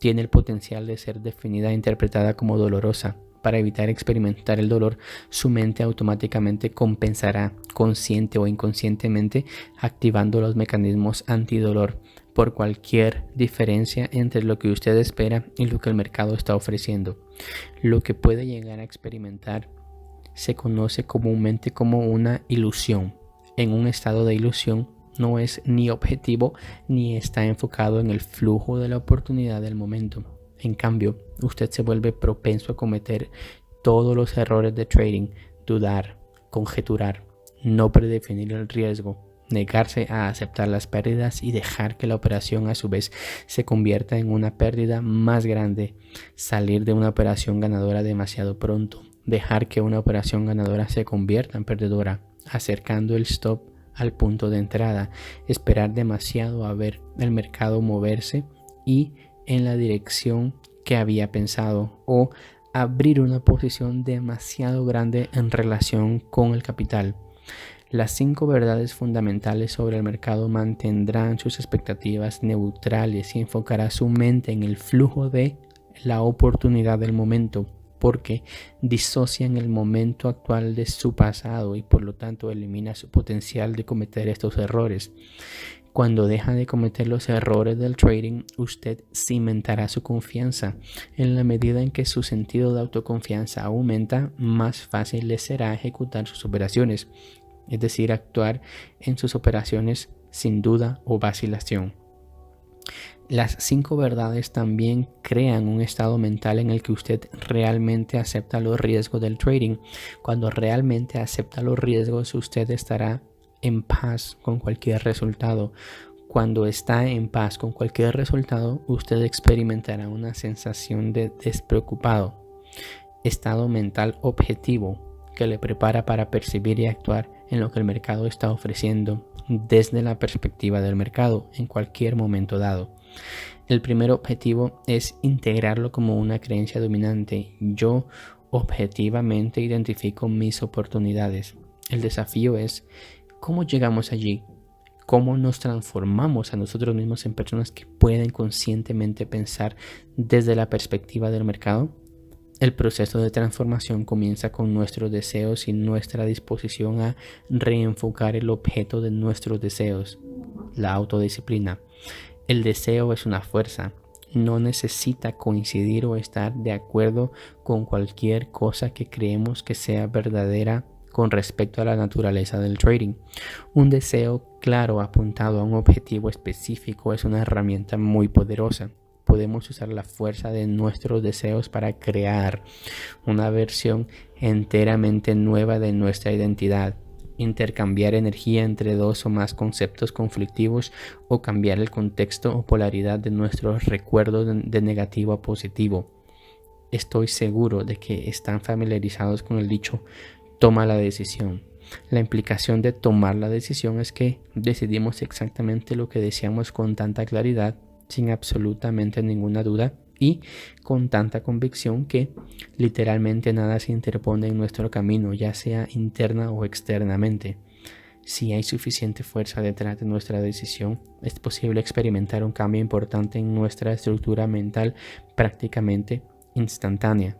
tiene el potencial de ser definida e interpretada como dolorosa. Para evitar experimentar el dolor, su mente automáticamente compensará, consciente o inconscientemente, activando los mecanismos antidolor por cualquier diferencia entre lo que usted espera y lo que el mercado está ofreciendo. Lo que puede llegar a experimentar se conoce comúnmente como una ilusión. En un estado de ilusión no es ni objetivo ni está enfocado en el flujo de la oportunidad del momento. En cambio, usted se vuelve propenso a cometer todos los errores de trading: dudar, conjeturar, no predefinir el riesgo, negarse a aceptar las pérdidas y dejar que la operación a su vez se convierta en una pérdida más grande, salir de una operación ganadora demasiado pronto, dejar que una operación ganadora se convierta en perdedora, acercando el stop al punto de entrada, esperar demasiado a ver el mercado moverse y en la dirección que había pensado, o abrir una posición demasiado grande en relación con el capital. Las 5 verdades fundamentales sobre el mercado mantendrán sus expectativas neutrales y enfocará su mente en el flujo de la oportunidad del momento, porque disocian el momento actual de su pasado y por lo tanto elimina su potencial de cometer estos errores. Cuando deja de cometer los errores del trading, usted cimentará su confianza. En la medida en que su sentido de autoconfianza aumenta, más fácil le será ejecutar sus operaciones, es decir, actuar en sus operaciones sin duda o vacilación. Las 5 verdades también crean un estado mental en el que usted realmente acepta los riesgos del trading. Cuando realmente acepta los riesgos, usted estará en paz con cualquier resultado. Cuando está en paz con cualquier resultado, usted experimentará una sensación de despreocupado, estado mental objetivo que le prepara para percibir y actuar en lo que el mercado está ofreciendo desde la perspectiva del mercado en cualquier momento dado. El primer objetivo es integrarlo como una creencia dominante. Yo objetivamente identifico mis oportunidades. El desafío es: ¿cómo llegamos allí? ¿Cómo nos transformamos a nosotros mismos en personas que pueden conscientemente pensar desde la perspectiva del mercado? El proceso de transformación comienza con nuestros deseos y nuestra disposición a reenfocar el objeto de nuestros deseos, la autodisciplina. El deseo es una fuerza, no necesita coincidir o estar de acuerdo con cualquier cosa que creemos que sea verdadera con respecto a la naturaleza del trading. Un deseo claro apuntado a un objetivo específico es una herramienta muy poderosa. Podemos usar la fuerza de nuestros deseos para crear una versión enteramente nueva de nuestra identidad, intercambiar energía entre 2 o más conceptos conflictivos o cambiar el contexto o polaridad de nuestros recuerdos de negativo a positivo. Estoy seguro de que están familiarizados con el dicho "toma la decisión". La implicación de tomar la decisión es que decidimos exactamente lo que deseamos con tanta claridad, sin absolutamente ninguna duda y con tanta convicción que literalmente nada se interpone en nuestro camino, ya sea interna o externamente. Si hay suficiente fuerza detrás de nuestra decisión, es posible experimentar un cambio importante en nuestra estructura mental prácticamente instantánea.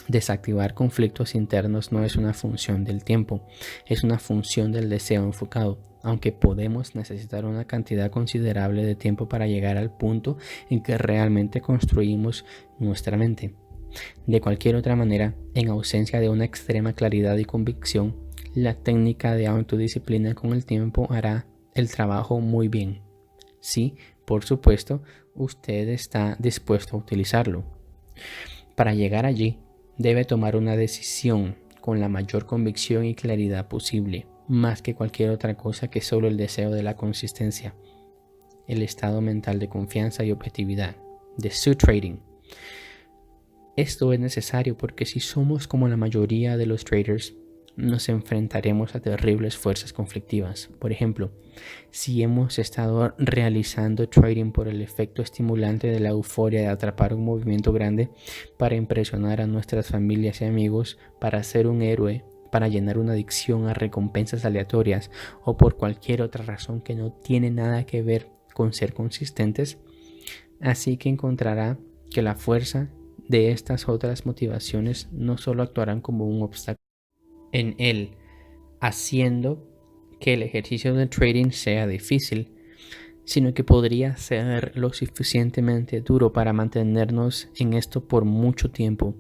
Desactivar conflictos internos no es una función del tiempo, es una función del deseo enfocado, aunque podemos necesitar una cantidad considerable de tiempo para llegar al punto en que realmente construimos nuestra mente. De cualquier otra manera, en ausencia de una extrema claridad y convicción, la técnica de autodisciplina con el tiempo hará el trabajo muy bien. Si, por supuesto, usted está dispuesto a utilizarlo. Para llegar allí, debe tomar una decisión con la mayor convicción y claridad posible, más que cualquier otra cosa que solo el deseo de la consistencia, el estado mental de confianza y objetividad, de su trading. Esto es necesario porque si somos como la mayoría de los traders, nos enfrentaremos a terribles fuerzas conflictivas. Por ejemplo, si hemos estado realizando trading por el efecto estimulante de la euforia de atrapar un movimiento grande para impresionar a nuestras familias y amigos, para ser un héroe, para llenar una adicción a recompensas aleatorias o por cualquier otra razón que no tiene nada que ver con ser consistentes, Así que encontrará que la fuerza de estas otras motivaciones no solo actuarán como un obstáculo en él, haciendo que el ejercicio de trading sea difícil, sino que podría ser lo suficientemente duro para mantenernos en esto por mucho tiempo.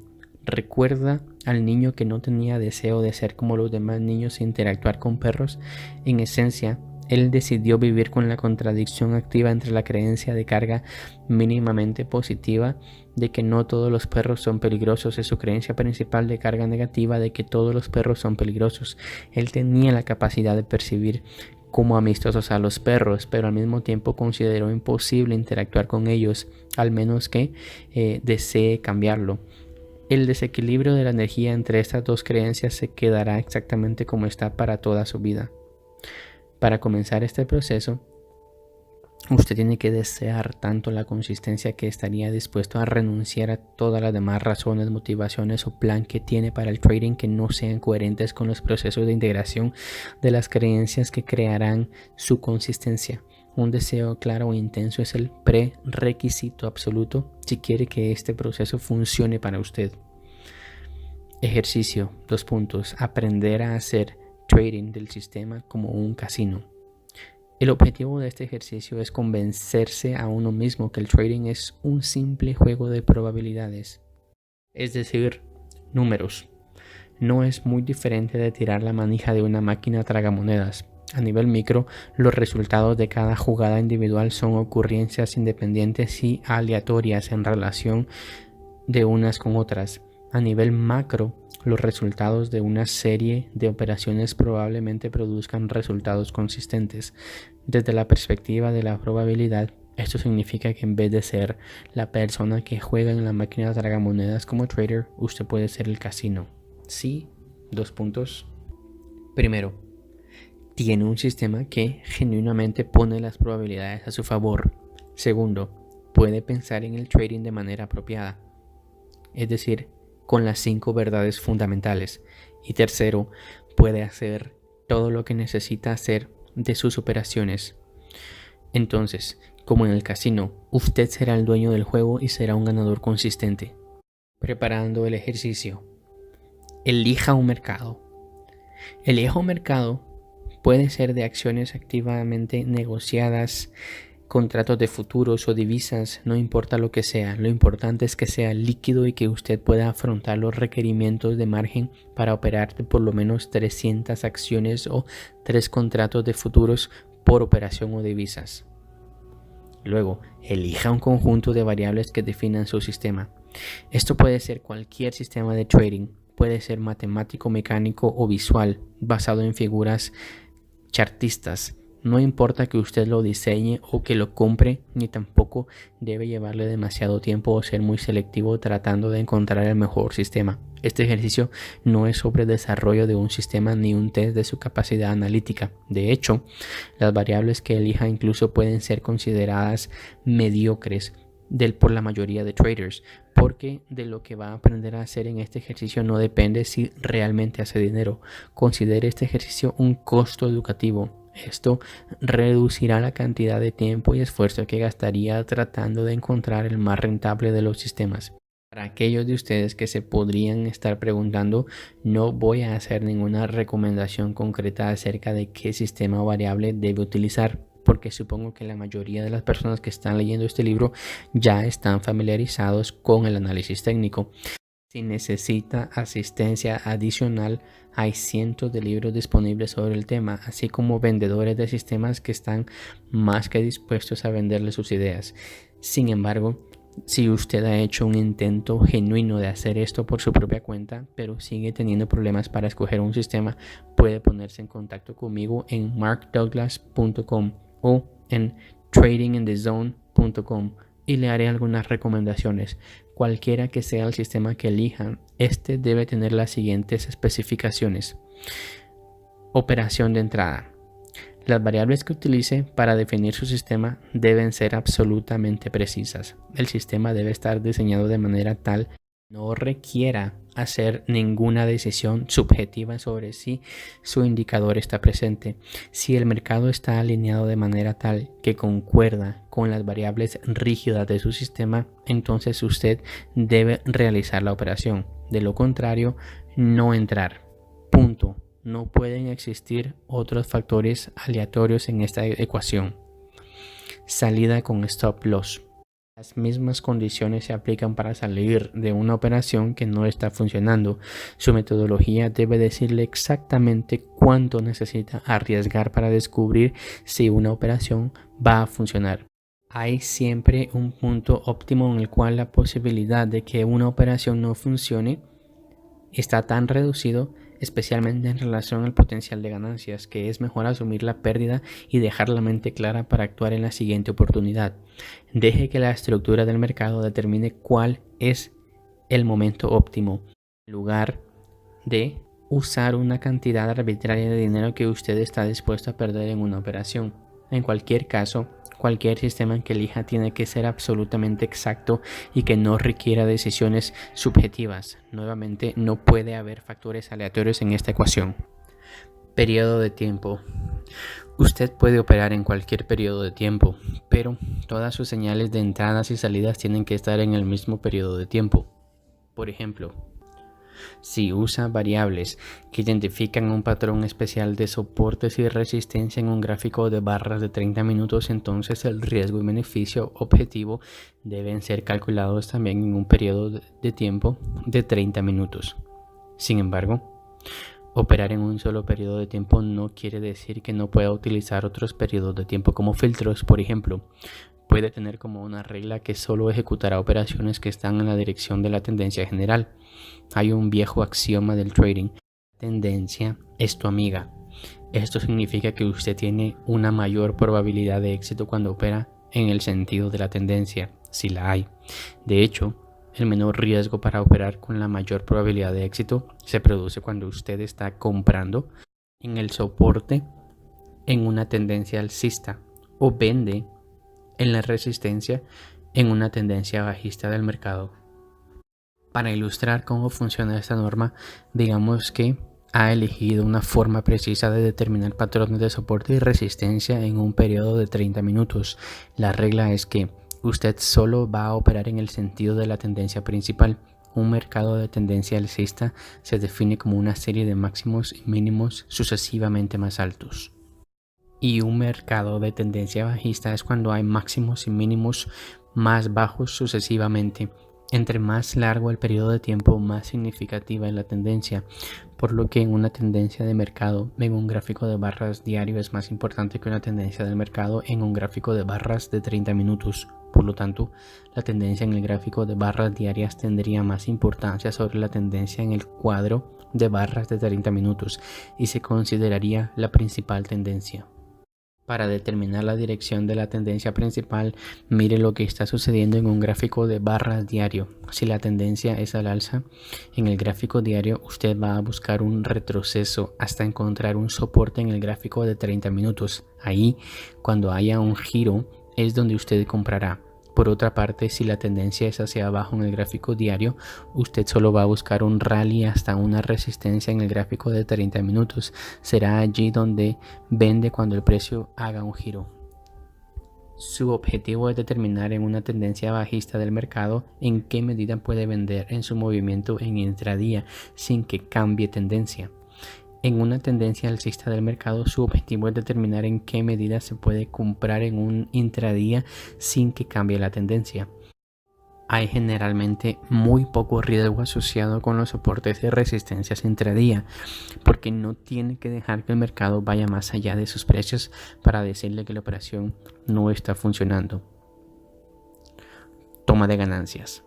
Recuerda al niño que no tenía deseo de ser como los demás niños e interactuar con perros. En esencia, él decidió vivir con la contradicción activa entre la creencia de carga mínimamente positiva de que no todos los perros son peligrosos y su creencia principal de carga negativa de que todos los perros son peligrosos. Él tenía la capacidad de percibir como amistosos a los perros, pero al mismo tiempo consideró imposible interactuar con ellos, al menos que desee cambiarlo. El desequilibrio de la energía entre estas dos creencias se quedará exactamente como está para toda su vida. Para comenzar este proceso, usted tiene que desear tanto la consistencia que estaría dispuesto a renunciar a todas las demás razones, motivaciones o plan que tiene para el trading que no sean coherentes con los procesos de integración de las creencias que crearán su consistencia. Un deseo claro e intenso es el prerequisito absoluto si quiere que este proceso funcione para usted. Ejercicio, 2 puntos. Aprender a hacer trading del sistema como un casino. El objetivo de este ejercicio es convencerse a uno mismo que el trading es un simple juego de probabilidades, es decir, números. No es muy diferente de tirar la manija de una máquina tragamonedas. A nivel micro, los resultados de cada jugada individual son ocurrencias independientes y aleatorias en relación de unas con otras. A nivel macro, los resultados de una serie de operaciones probablemente produzcan resultados consistentes. Desde la perspectiva de la probabilidad, esto significa que en vez de ser la persona que juega en la máquina de tragamonedas como trader, usted puede ser el casino. Sí, 2 puntos. Primero, tiene un sistema que genuinamente pone las probabilidades a su favor. Segundo, puede pensar en el trading de manera apropiada, es decir, con las 5 verdades fundamentales. Y tercero, puede hacer todo lo que necesita hacer de sus operaciones. Entonces, como en el casino, usted será el dueño del juego y será un ganador consistente. Preparando el ejercicio. Elija un mercado. Elija un mercado puede ser de acciones activamente negociadas, contratos de futuros o divisas, no importa lo que sea. Lo importante es que sea líquido y que usted pueda afrontar los requerimientos de margen para operar de por lo menos 300 acciones o 3 contratos de futuros por operación o divisas. Luego, elija un conjunto de variables que definan su sistema. Esto puede ser cualquier sistema de trading, puede ser matemático, mecánico o visual, basado en figuras chartistas. No importa que usted lo diseñe o que lo compre, ni tampoco debe llevarle demasiado tiempo o ser muy selectivo tratando de encontrar el mejor sistema. Este ejercicio no es sobre desarrollo de un sistema ni un test de su capacidad analítica. De hecho, las variables que elija incluso pueden ser consideradas mediocres por la mayoría de traders, porque de lo que va a aprender a hacer en este ejercicio no depende si realmente hace dinero. Considere este ejercicio un costo educativo. Esto reducirá la cantidad de tiempo y esfuerzo que gastaría tratando de encontrar el más rentable de los sistemas. Para aquellos de ustedes que se podrían estar preguntando, no voy a hacer ninguna recomendación concreta acerca de qué sistema o variable debe utilizar, porque supongo que la mayoría de las personas que están leyendo este libro ya están familiarizados con el análisis técnico. Si necesita asistencia adicional, hay cientos de libros disponibles sobre el tema, así como vendedores de sistemas que están más que dispuestos a venderle sus ideas. Sin embargo, si usted ha hecho un intento genuino de hacer esto por su propia cuenta, pero sigue teniendo problemas para escoger un sistema, puede ponerse en contacto conmigo en markdouglas.com o en tradinginthezone.com y le haré algunas recomendaciones. Cualquiera que sea el sistema que elijan, este debe tener las siguientes especificaciones. Operación de entrada. Las variables que utilice para definir su sistema deben ser absolutamente precisas. El sistema debe estar diseñado de manera tal no requiera hacer ninguna decisión subjetiva sobre si su indicador está presente. Si el mercado está alineado de manera tal que concuerda con las variables rígidas de su sistema, entonces usted debe realizar la operación. De lo contrario, no entrar. Punto. No pueden existir otros factores aleatorios en esta ecuación. Salida con stop loss. Las mismas condiciones se aplican para salir de una operación que no está funcionando. Su metodología debe decirle exactamente cuánto necesita arriesgar para descubrir si una operación va a funcionar. Hay siempre un punto óptimo en el cual la posibilidad de que una operación no funcione está tan reducido, especialmente en relación al potencial de ganancias, que es mejor asumir la pérdida y dejar la mente clara para actuar en la siguiente oportunidad. Deje que la estructura del mercado determine cuál es el momento óptimo, en lugar de usar una cantidad arbitraria de dinero que usted está dispuesto a perder en una operación. En cualquier caso, cualquier sistema que elija tiene que ser absolutamente exacto y que no requiera decisiones subjetivas. Nuevamente, no puede haber factores aleatorios en esta ecuación. Periodo de tiempo. Usted puede operar en cualquier periodo de tiempo, pero todas sus señales de entradas y salidas tienen que estar en el mismo periodo de tiempo. Por ejemplo, si usa variables que identifican un patrón especial de soportes y resistencia en un gráfico de barras de 30 minutos, entonces el riesgo y beneficio objetivo deben ser calculados también en un periodo de tiempo de 30 minutos. Sin embargo, operar en un solo periodo de tiempo no quiere decir que no pueda utilizar otros periodos de tiempo como filtros. Por ejemplo, puede tener como una regla que solo ejecutará operaciones que están en la dirección de la tendencia general. Hay un viejo axioma del trading: tendencia es tu amiga. Esto significa que usted tiene una mayor probabilidad de éxito cuando opera en el sentido de la tendencia, si la hay. De hecho, el menor riesgo para operar con la mayor probabilidad de éxito se produce cuando usted está comprando en el soporte en una tendencia alcista o vende en la resistencia en una tendencia bajista del mercado. Para ilustrar cómo funciona esta norma, digamos que ha elegido una forma precisa de determinar patrones de soporte y resistencia en un periodo de 30 minutos. La regla es que usted solo va a operar en el sentido de la tendencia principal. Un mercado de tendencia alcista se define como una serie de máximos y mínimos sucesivamente más altos. Y un mercado de tendencia bajista es cuando hay máximos y mínimos más bajos sucesivamente. Entre más largo el periodo de tiempo, más significativa es la tendencia, por lo que en una tendencia de mercado en un gráfico de barras diario es más importante que una tendencia de mercado en un gráfico de barras de 30 minutos. Por lo tanto, la tendencia en el gráfico de barras diarias tendría más importancia sobre la tendencia en el cuadro de barras de 30 minutos y se consideraría la principal tendencia. Para determinar la dirección de la tendencia principal, mire lo que está sucediendo en un gráfico de barras diario. Si la tendencia es al alza, en el gráfico diario usted va a buscar un retroceso hasta encontrar un soporte en el gráfico de 30 minutos. Ahí, cuando haya un giro, es donde usted comprará. Por otra parte, si la tendencia es hacia abajo en el gráfico diario, usted solo va a buscar un rally hasta una resistencia en el gráfico de 30 minutos. Será allí donde vende cuando el precio haga un giro. Su objetivo es determinar en una tendencia bajista del mercado en qué medida puede vender en su movimiento en intradía sin que cambie tendencia. En una tendencia alcista del mercado, su objetivo es determinar en qué medida se puede comprar en un intradía sin que cambie la tendencia. Hay generalmente muy poco riesgo asociado con los soportes de resistencias intradía, porque no tiene que dejar que el mercado vaya más allá de sus precios para decirle que la operación no está funcionando. Toma de ganancias.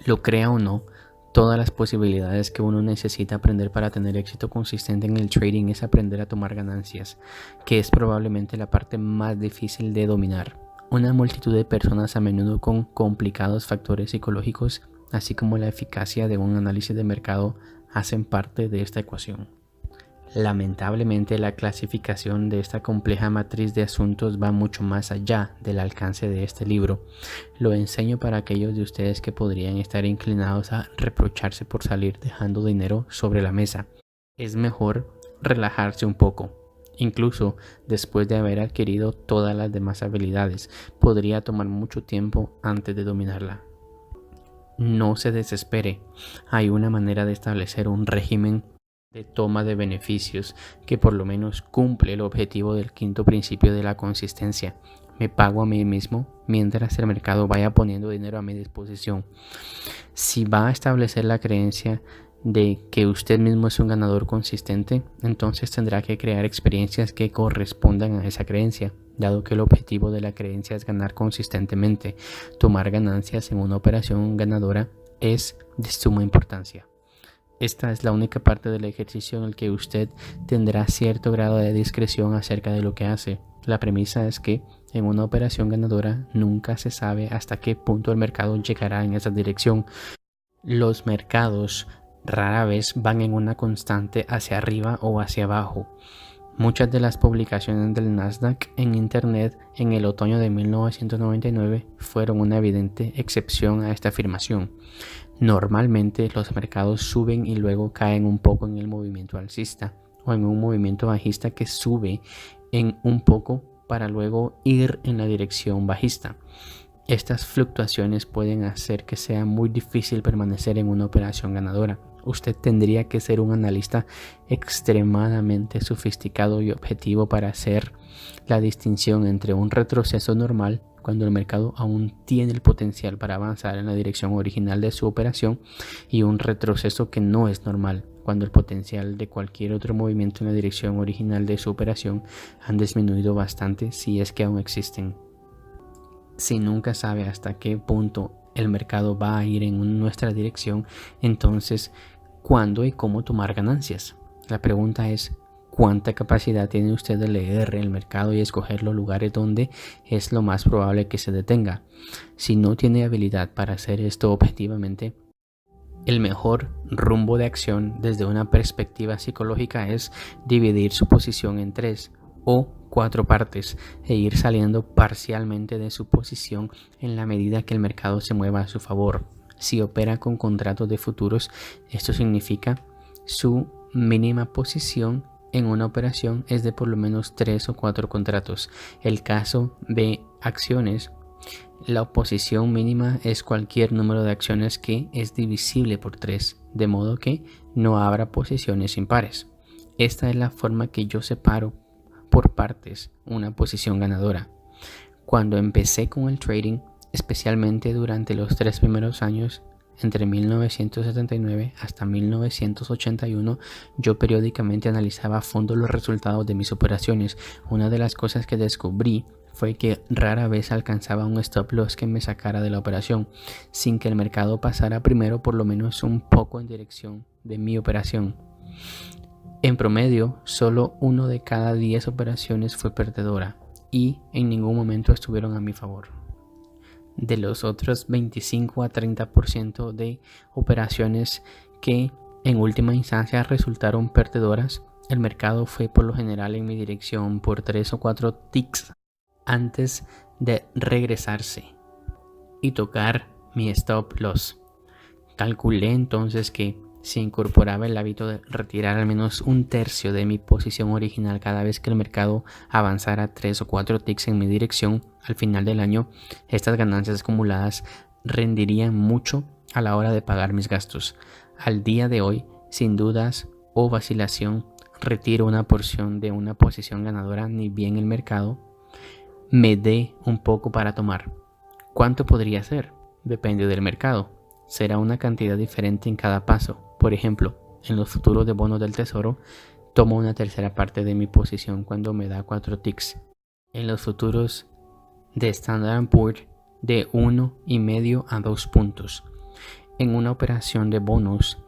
Lo crea o no, todas las posibilidades que uno necesita aprender para tener éxito consistente en el trading es aprender a tomar ganancias, que es probablemente la parte más difícil de dominar. Una multitud de personas, a menudo con complicados factores psicológicos, así como la eficacia de un análisis de mercado, hacen parte de esta ecuación. Lamentablemente, la clasificación de esta compleja matriz de asuntos va mucho más allá del alcance de este libro. Lo enseño para aquellos de ustedes que podrían estar inclinados a reprocharse por salir dejando dinero sobre la mesa. Es mejor relajarse un poco. Incluso después de haber adquirido todas las demás habilidades, podría tomar mucho tiempo antes de dominarla. No se desespere. Hay una manera de establecer un régimen de toma de beneficios que por lo menos cumple el objetivo del quinto principio de la consistencia. Me pago a mí mismo mientras el mercado vaya poniendo dinero a mi disposición. Si va a establecer la creencia de que usted mismo es un ganador consistente, entonces tendrá que crear experiencias que correspondan a esa creencia, dado que el objetivo de la creencia es ganar consistentemente. Tomar ganancias en una operación ganadora es de suma importancia. Esta es la única parte del ejercicio en el que usted tendrá cierto grado de discreción acerca de lo que hace. La premisa es que en una operación ganadora nunca se sabe hasta qué punto el mercado llegará en esa dirección. Los mercados rara vez van en una constante hacia arriba o hacia abajo. Muchas de las publicaciones del Nasdaq en Internet en el otoño de 1999 fueron una evidente excepción a esta afirmación. Normalmente los mercados suben y luego caen un poco en el movimiento alcista o en un movimiento bajista que sube en un poco para luego ir en la dirección bajista. Estas fluctuaciones pueden hacer que sea muy difícil permanecer en una operación ganadora. Usted tendría que ser un analista extremadamente sofisticado y objetivo para hacer la distinción entre un retroceso normal, cuando el mercado aún tiene el potencial para avanzar en la dirección original de su operación, y un retroceso que no es normal, cuando el potencial de cualquier otro movimiento en la dirección original de su operación han disminuido bastante, si es que aún existen. Si nunca sabe hasta qué punto el mercado va a ir en nuestra dirección, entonces, ¿cuándo y cómo tomar ganancias? La pregunta es, ¿cuánta capacidad tiene usted de leer el mercado y escoger los lugares donde es lo más probable que se detenga? Si no tiene habilidad para hacer esto objetivamente, el mejor rumbo de acción desde una perspectiva psicológica es dividir su posición en 3 o 4 partes e ir saliendo parcialmente de su posición en la medida que el mercado se mueva a su favor. Si opera con contratos de futuros, esto significa su mínima posición en una operación es de por lo menos 3 o 4 contratos. El caso de acciones, la posición mínima es cualquier número de acciones que es divisible por 3, de modo que no habrá posiciones impares. Esta es la forma que yo separo por partes una posición ganadora. Cuando empecé con el trading, especialmente durante los 3 primeros años, entre 1979 hasta 1981, yo periódicamente analizaba a fondo los resultados de mis operaciones. Una de las cosas que descubrí fue que rara vez alcanzaba un stop loss que me sacara de la operación, sin que el mercado pasara primero por lo menos un poco en dirección de mi operación. En promedio, solo 1 de cada 10 operaciones fue perdedora y en ningún momento estuvieron a mi favor. De los otros 25 a 30% de operaciones que en última instancia resultaron perdedoras, el mercado fue por lo general en mi dirección por 3 o 4 ticks antes de regresarse y tocar mi stop loss. Calculé entonces que si incorporaba el hábito de retirar al menos 1/3 de mi posición original cada vez que el mercado avanzara 3 o 4 ticks en mi dirección, al final del año, estas ganancias acumuladas rendirían mucho a la hora de pagar mis gastos. Al día de hoy, sin dudas o vacilación, retiro una porción de una posición ganadora ni bien el mercado me dé un poco para tomar. ¿Cuánto podría ser? Depende del mercado. Será una cantidad diferente en cada paso. Por ejemplo, en los futuros de bonos del tesoro, tomo una tercera parte de mi posición cuando me da 4 ticks. En los futuros de Standard & Poor's, de 1,5 a 2 puntos. En una operación de bonos,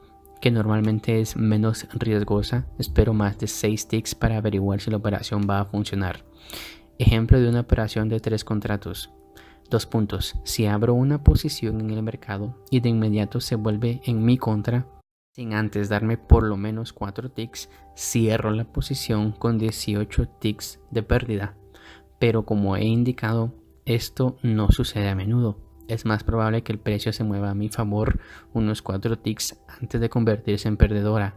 que normalmente es menos riesgosa, espero más de 6 ticks para averiguar si la operación va a funcionar. Ejemplo de una operación de 3 contratos. 2 puntos. Si abro una posición en el mercado y de inmediato se vuelve en mi contra, Sin antes darme por lo menos 4 ticks, cierro la posición con 18 ticks de pérdida. Pero como he indicado, esto no sucede a menudo. Es más probable que el precio se mueva a mi favor unos 4 ticks antes de convertirse en perdedora.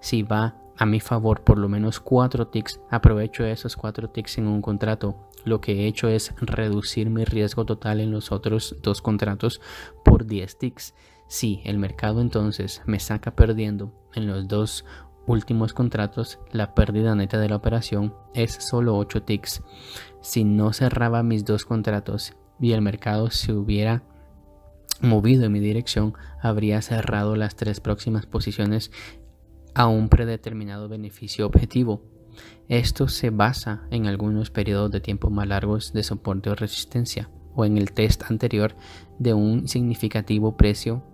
Si va a mi favor por lo menos 4 ticks, aprovecho esos 4 ticks en un contrato. Lo que he hecho es reducir mi riesgo total en los otros 2 contratos por 10 ticks. Si el mercado entonces me saca perdiendo en los 2 últimos contratos, la pérdida neta de la operación es solo 8 ticks. Si no cerraba mis 2 contratos y el mercado se hubiera movido en mi dirección, habría cerrado las 3 próximas posiciones a un predeterminado beneficio objetivo. Esto se basa en algunos periodos de tiempo más largos de soporte o resistencia, o en el test anterior de un significativo precio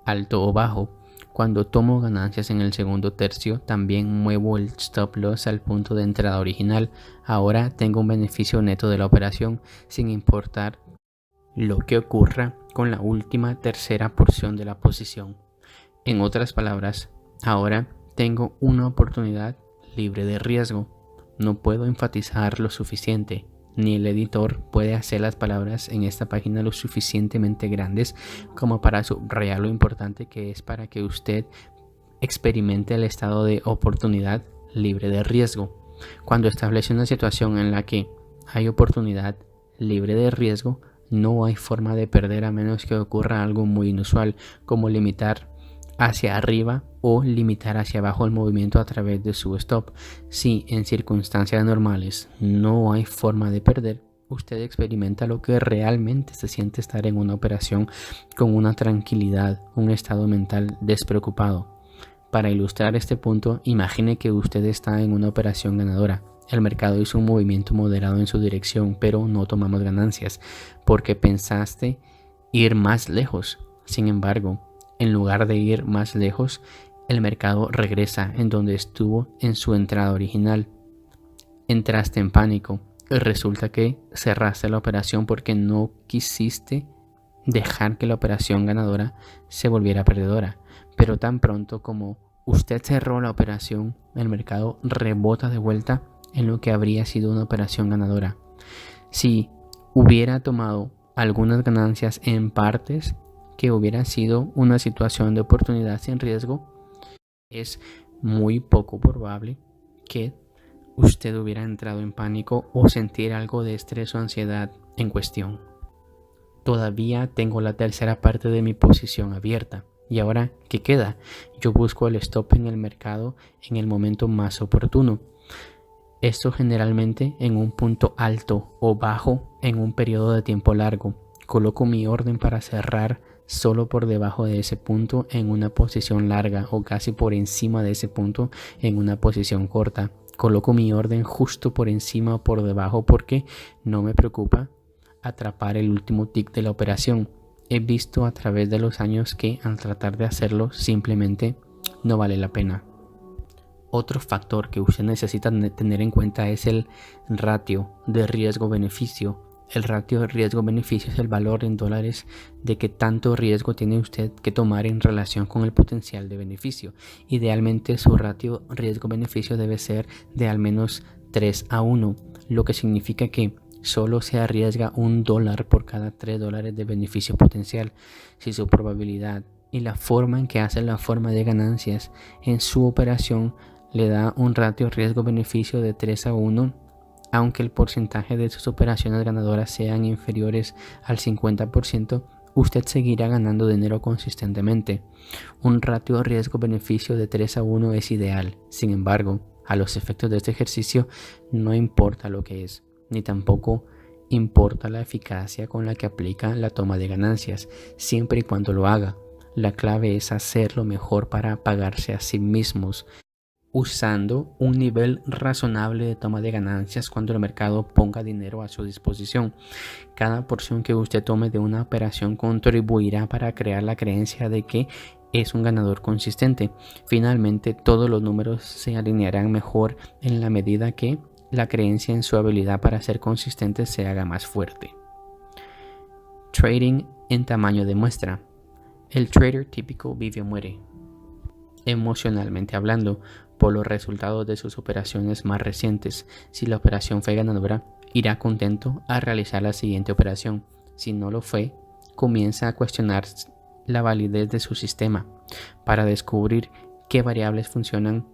alto o bajo. Cuando tomo ganancias en el segundo tercio, también muevo el stop loss al punto de entrada original. Ahora tengo un beneficio neto de la operación, sin importar lo que ocurra con la última tercera porción de la posición. En otras palabras, ahora tengo una oportunidad libre de riesgo. No puedo enfatizar lo suficiente, ni el editor puede hacer las palabras en esta página lo suficientemente grandes como para subrayar lo importante que es para que usted experimente el estado de oportunidad libre de riesgo. Cuando establece una situación en la que hay oportunidad libre de riesgo, no hay forma de perder a menos que ocurra algo muy inusual, como limitar hacia arriba o limitar hacia abajo el movimiento a través de su stop. Si en circunstancias normales no hay forma de perder, usted experimenta lo que realmente se siente estar en una operación con una tranquilidad, un estado mental despreocupado. Para ilustrar este punto, imagine que usted está en una operación ganadora. El mercado hizo un movimiento moderado en su dirección, pero no tomamos ganancias porque pensaste ir más lejos. Sin embargo, en lugar de ir más lejos, el mercado regresa en donde estuvo en su entrada original. Entraste en pánico y resulta que cerraste la operación porque no quisiste dejar que la operación ganadora se volviera perdedora. Pero tan pronto como usted cerró la operación, el mercado rebota de vuelta en lo que habría sido una operación ganadora. Si hubiera tomado algunas ganancias en partes, que hubiera sido una situación de oportunidad sin riesgo, es muy poco probable que usted hubiera entrado en pánico o sentir algo de estrés o ansiedad en cuestión. Todavía tengo la tercera parte de mi posición abierta. ¿Y ahora qué queda? Yo busco el stop en el mercado en el momento más oportuno. Esto generalmente en un punto alto o bajo en un periodo de tiempo largo. Coloco mi orden para cerrar solo por debajo de ese punto en una posición larga o casi por encima de ese punto en una posición corta. Coloco mi orden justo por encima o por debajo porque no me preocupa atrapar el último tick de la operación. He visto a través de los años que al tratar de hacerlo simplemente no vale la pena. Otro factor que usted necesita tener en cuenta es el ratio de riesgo-beneficio. El ratio de riesgo-beneficio es el valor en dólares de qué tanto riesgo tiene usted que tomar en relación con el potencial de beneficio. Idealmente su ratio riesgo-beneficio debe ser de al menos 3:1, lo que significa que solo se arriesga $1 por cada $3 de beneficio potencial. Si su probabilidad y la forma en que hace la forma de ganancias en su operación le da un ratio riesgo-beneficio de 3:1, aunque el porcentaje de sus operaciones ganadoras sean inferiores al 50%, usted seguirá ganando dinero consistentemente. Un ratio riesgo-beneficio de 3:1 es ideal. Sin embargo, a los efectos de este ejercicio no importa lo que es, ni tampoco importa la eficacia con la que aplica la toma de ganancias, siempre y cuando lo haga. La clave es hacerlo mejor para pagarse a sí mismos, usando un nivel razonable de toma de ganancias cuando el mercado ponga dinero a su disposición. Cada porción que usted tome de una operación contribuirá para crear la creencia de que es un ganador consistente. Finalmente, todos los números se alinearán mejor en la medida que la creencia en su habilidad para ser consistente se haga más fuerte. Trading en tamaño de muestra. El trader típico vive o muere. emocionalmente hablando, por los resultados de sus operaciones más recientes. Si la operación fue ganadora, irá contento a realizar la siguiente operación. Si no lo fue, comienza a cuestionar la validez de su sistema para descubrir qué variables funcionan,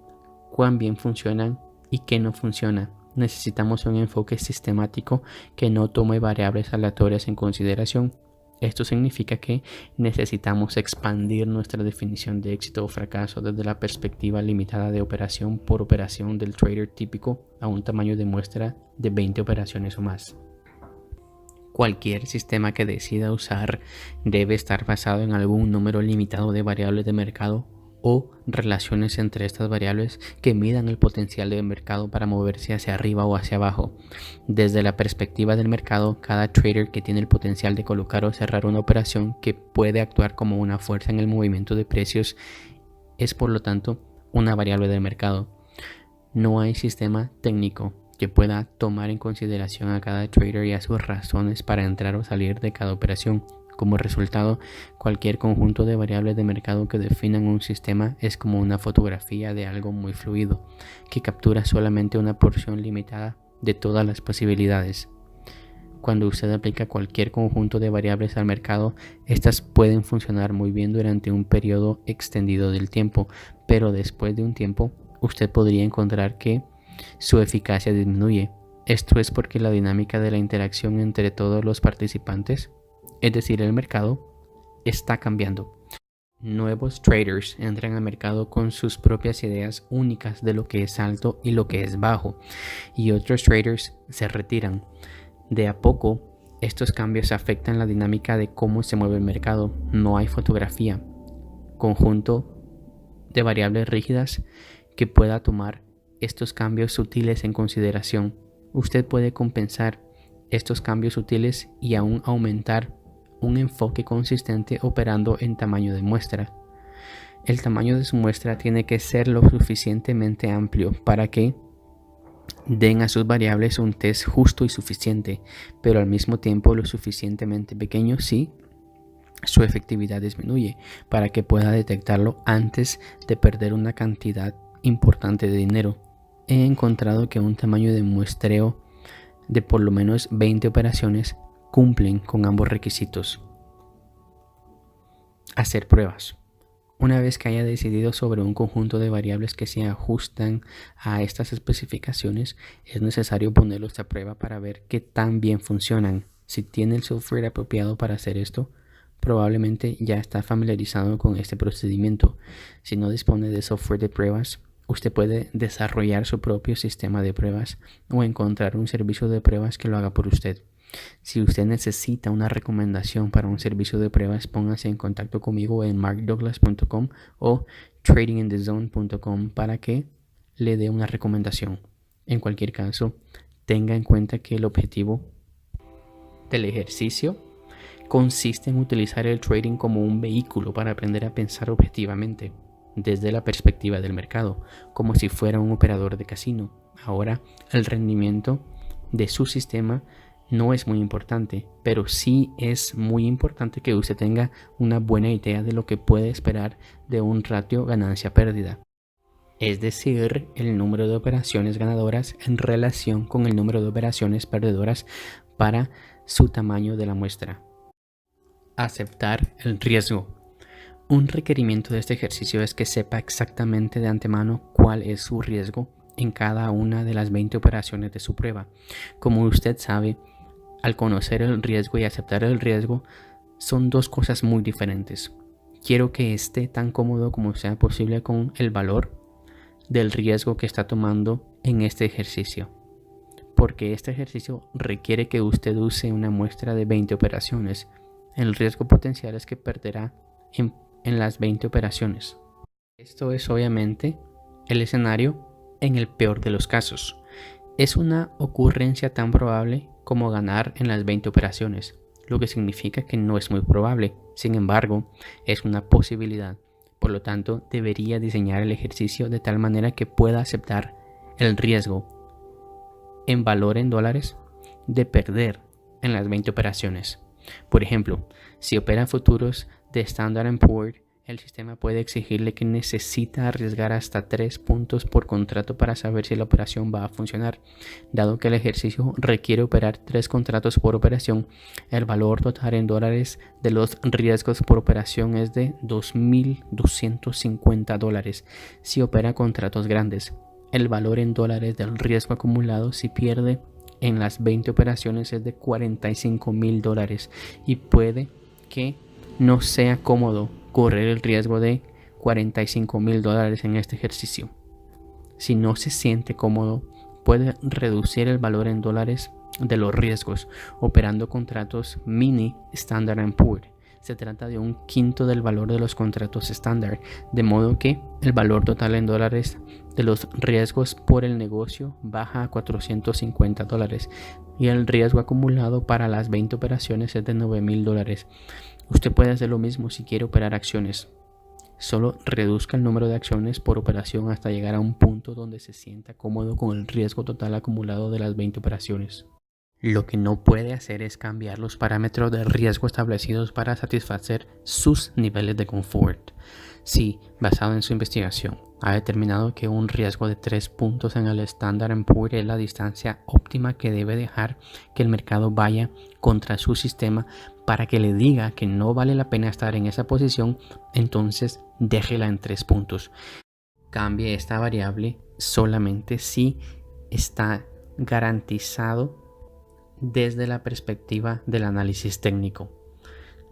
cuán bien funcionan y qué no funciona. Necesitamos un enfoque sistemático que no tome variables aleatorias en consideración. Esto significa que necesitamos expandir nuestra definición de éxito o fracaso desde la perspectiva limitada de operación por operación del trader típico a un tamaño de muestra de 20 operaciones o más. Cualquier sistema que decida usar debe estar basado en algún número limitado de variables de mercado o relaciones entre estas variables que midan el potencial del mercado para moverse hacia arriba o hacia abajo. Desde la perspectiva del mercado, cada trader que tiene el potencial de colocar o cerrar una operación que puede actuar como una fuerza en el movimiento de precios es, por lo tanto, una variable del mercado. No hay sistema técnico que pueda tomar en consideración a cada trader y a sus razones para entrar o salir de cada operación. Como resultado, cualquier conjunto de variables de mercado que definan un sistema es como una fotografía de algo muy fluido, que captura solamente una porción limitada de todas las posibilidades. Cuando usted aplica cualquier conjunto de variables al mercado, estas pueden funcionar muy bien durante un periodo extendido del tiempo, pero después de un tiempo, usted podría encontrar que su eficacia disminuye. Esto es porque la dinámica de la interacción entre todos los participantes, es decir, el mercado, está cambiando. Nuevos traders entran al mercado con sus propias ideas únicas de lo que es alto y lo que es bajo, y otros traders se retiran. De a poco, estos cambios afectan la dinámica de cómo se mueve el mercado. No hay fotografía, conjunto de variables rígidas que pueda tomar estos cambios sutiles en consideración. Usted puede compensar estos cambios sutiles y aún aumentar un enfoque consistente operando en tamaño de muestra. El tamaño de su muestra tiene que ser lo suficientemente amplio para que den a sus variables un test justo y suficiente, pero al mismo tiempo lo suficientemente pequeño si su efectividad disminuye, para que pueda detectarlo antes de perder una cantidad importante de dinero. He encontrado que un tamaño de muestreo de por lo menos 20 operaciones cumplen con ambos requisitos. Hacer pruebas. Una vez que haya decidido sobre un conjunto de variables que se ajustan a estas especificaciones, es necesario ponerlos a prueba para ver qué tan bien funcionan. Si tiene el software apropiado para hacer esto, probablemente ya está familiarizado con este procedimiento. Si no dispone de software de pruebas, usted puede desarrollar su propio sistema de pruebas o encontrar un servicio de pruebas que lo haga por usted. Si usted necesita una recomendación para un servicio de pruebas, póngase en contacto conmigo en markdouglas.com o tradingindezone.com para que le dé una recomendación. En cualquier caso, tenga en cuenta que el objetivo del ejercicio consiste en utilizar el trading como un vehículo para aprender a pensar objetivamente desde la perspectiva del mercado, como si fuera un operador de casino. Ahora, el rendimiento de su sistema no es muy importante, pero sí es muy importante que usted tenga una buena idea de lo que puede esperar de un ratio ganancia-pérdida, es decir, el número de operaciones ganadoras en relación con el número de operaciones perdedoras para su tamaño de la muestra. Aceptar el riesgo. Un requerimiento de este ejercicio es que sepa exactamente de antemano cuál es su riesgo en cada una de las 20 operaciones de su prueba. Como usted sabe, al conocer el riesgo y aceptar el riesgo son dos cosas muy diferentes. Quiero que esté tan cómodo como sea posible con el valor del riesgo que está tomando en este ejercicio, porque este ejercicio requiere que usted use una muestra de 20 operaciones. El riesgo potencial es que perderá en las 20 operaciones. Esto es obviamente el escenario en el peor de los casos. Es una ocurrencia tan probable como ganar en las 20 operaciones, lo que significa que no es muy probable. Sin embargo, es una posibilidad. Por lo tanto, debería diseñar el ejercicio de tal manera que pueda aceptar el riesgo en valor en dólares de perder en las 20 operaciones. Por ejemplo, si opera futuros de Standard & Poor's el sistema puede exigirle que necesita arriesgar hasta 3 puntos por contrato para saber si la operación va a funcionar. Dado que el ejercicio requiere operar 3 contratos por operación, el valor total en dólares de los riesgos por operación es de $2,250 si opera contratos grandes. El valor en dólares del riesgo acumulado si pierde en las 20 operaciones es de $45,000 y puede que no sea cómodo correr el riesgo de $45,000 en este ejercicio. Si no se siente cómodo, puede reducir el valor en dólares de los riesgos operando contratos mini Standard & Poor's. Se trata de un quinto del valor de los contratos estándar, de modo que el valor total en dólares de los riesgos por el negocio baja a $450 y el riesgo acumulado para las 20 operaciones es de $9,000. Usted puede hacer lo mismo si quiere operar acciones. Solo reduzca el número de acciones por operación hasta llegar a un punto donde se sienta cómodo con el riesgo total acumulado de las 20 operaciones. Lo que no puede hacer es cambiar los parámetros de riesgo establecidos para satisfacer sus niveles de confort. Si, basado en su investigación, ha determinado que un riesgo de 3 puntos en el Standard & Poor's es la distancia óptima que debe dejar que el mercado vaya contra su sistema para que le diga que no vale la pena estar en esa posición, entonces déjela en 3 puntos. Cambie esta variable solamente si está garantizado desde la perspectiva del análisis técnico.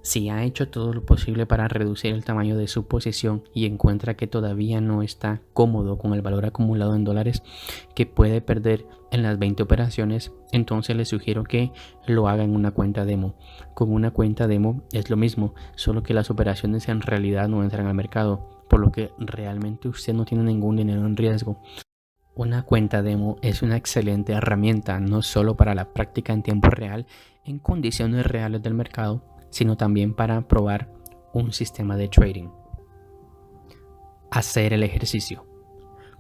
Si ha hecho todo lo posible para reducir el tamaño de su posición y encuentra que todavía no está cómodo con el valor acumulado en dólares que puede perder en las 20 operaciones, entonces le sugiero que lo haga en una cuenta demo. Con una cuenta demo es lo mismo, solo que las operaciones en realidad no entran al mercado, por lo que realmente usted no tiene ningún dinero en riesgo. Una cuenta demo es una excelente herramienta no solo para la práctica en tiempo real en condiciones reales del mercado, sino también para probar un sistema de trading. Hacer el ejercicio.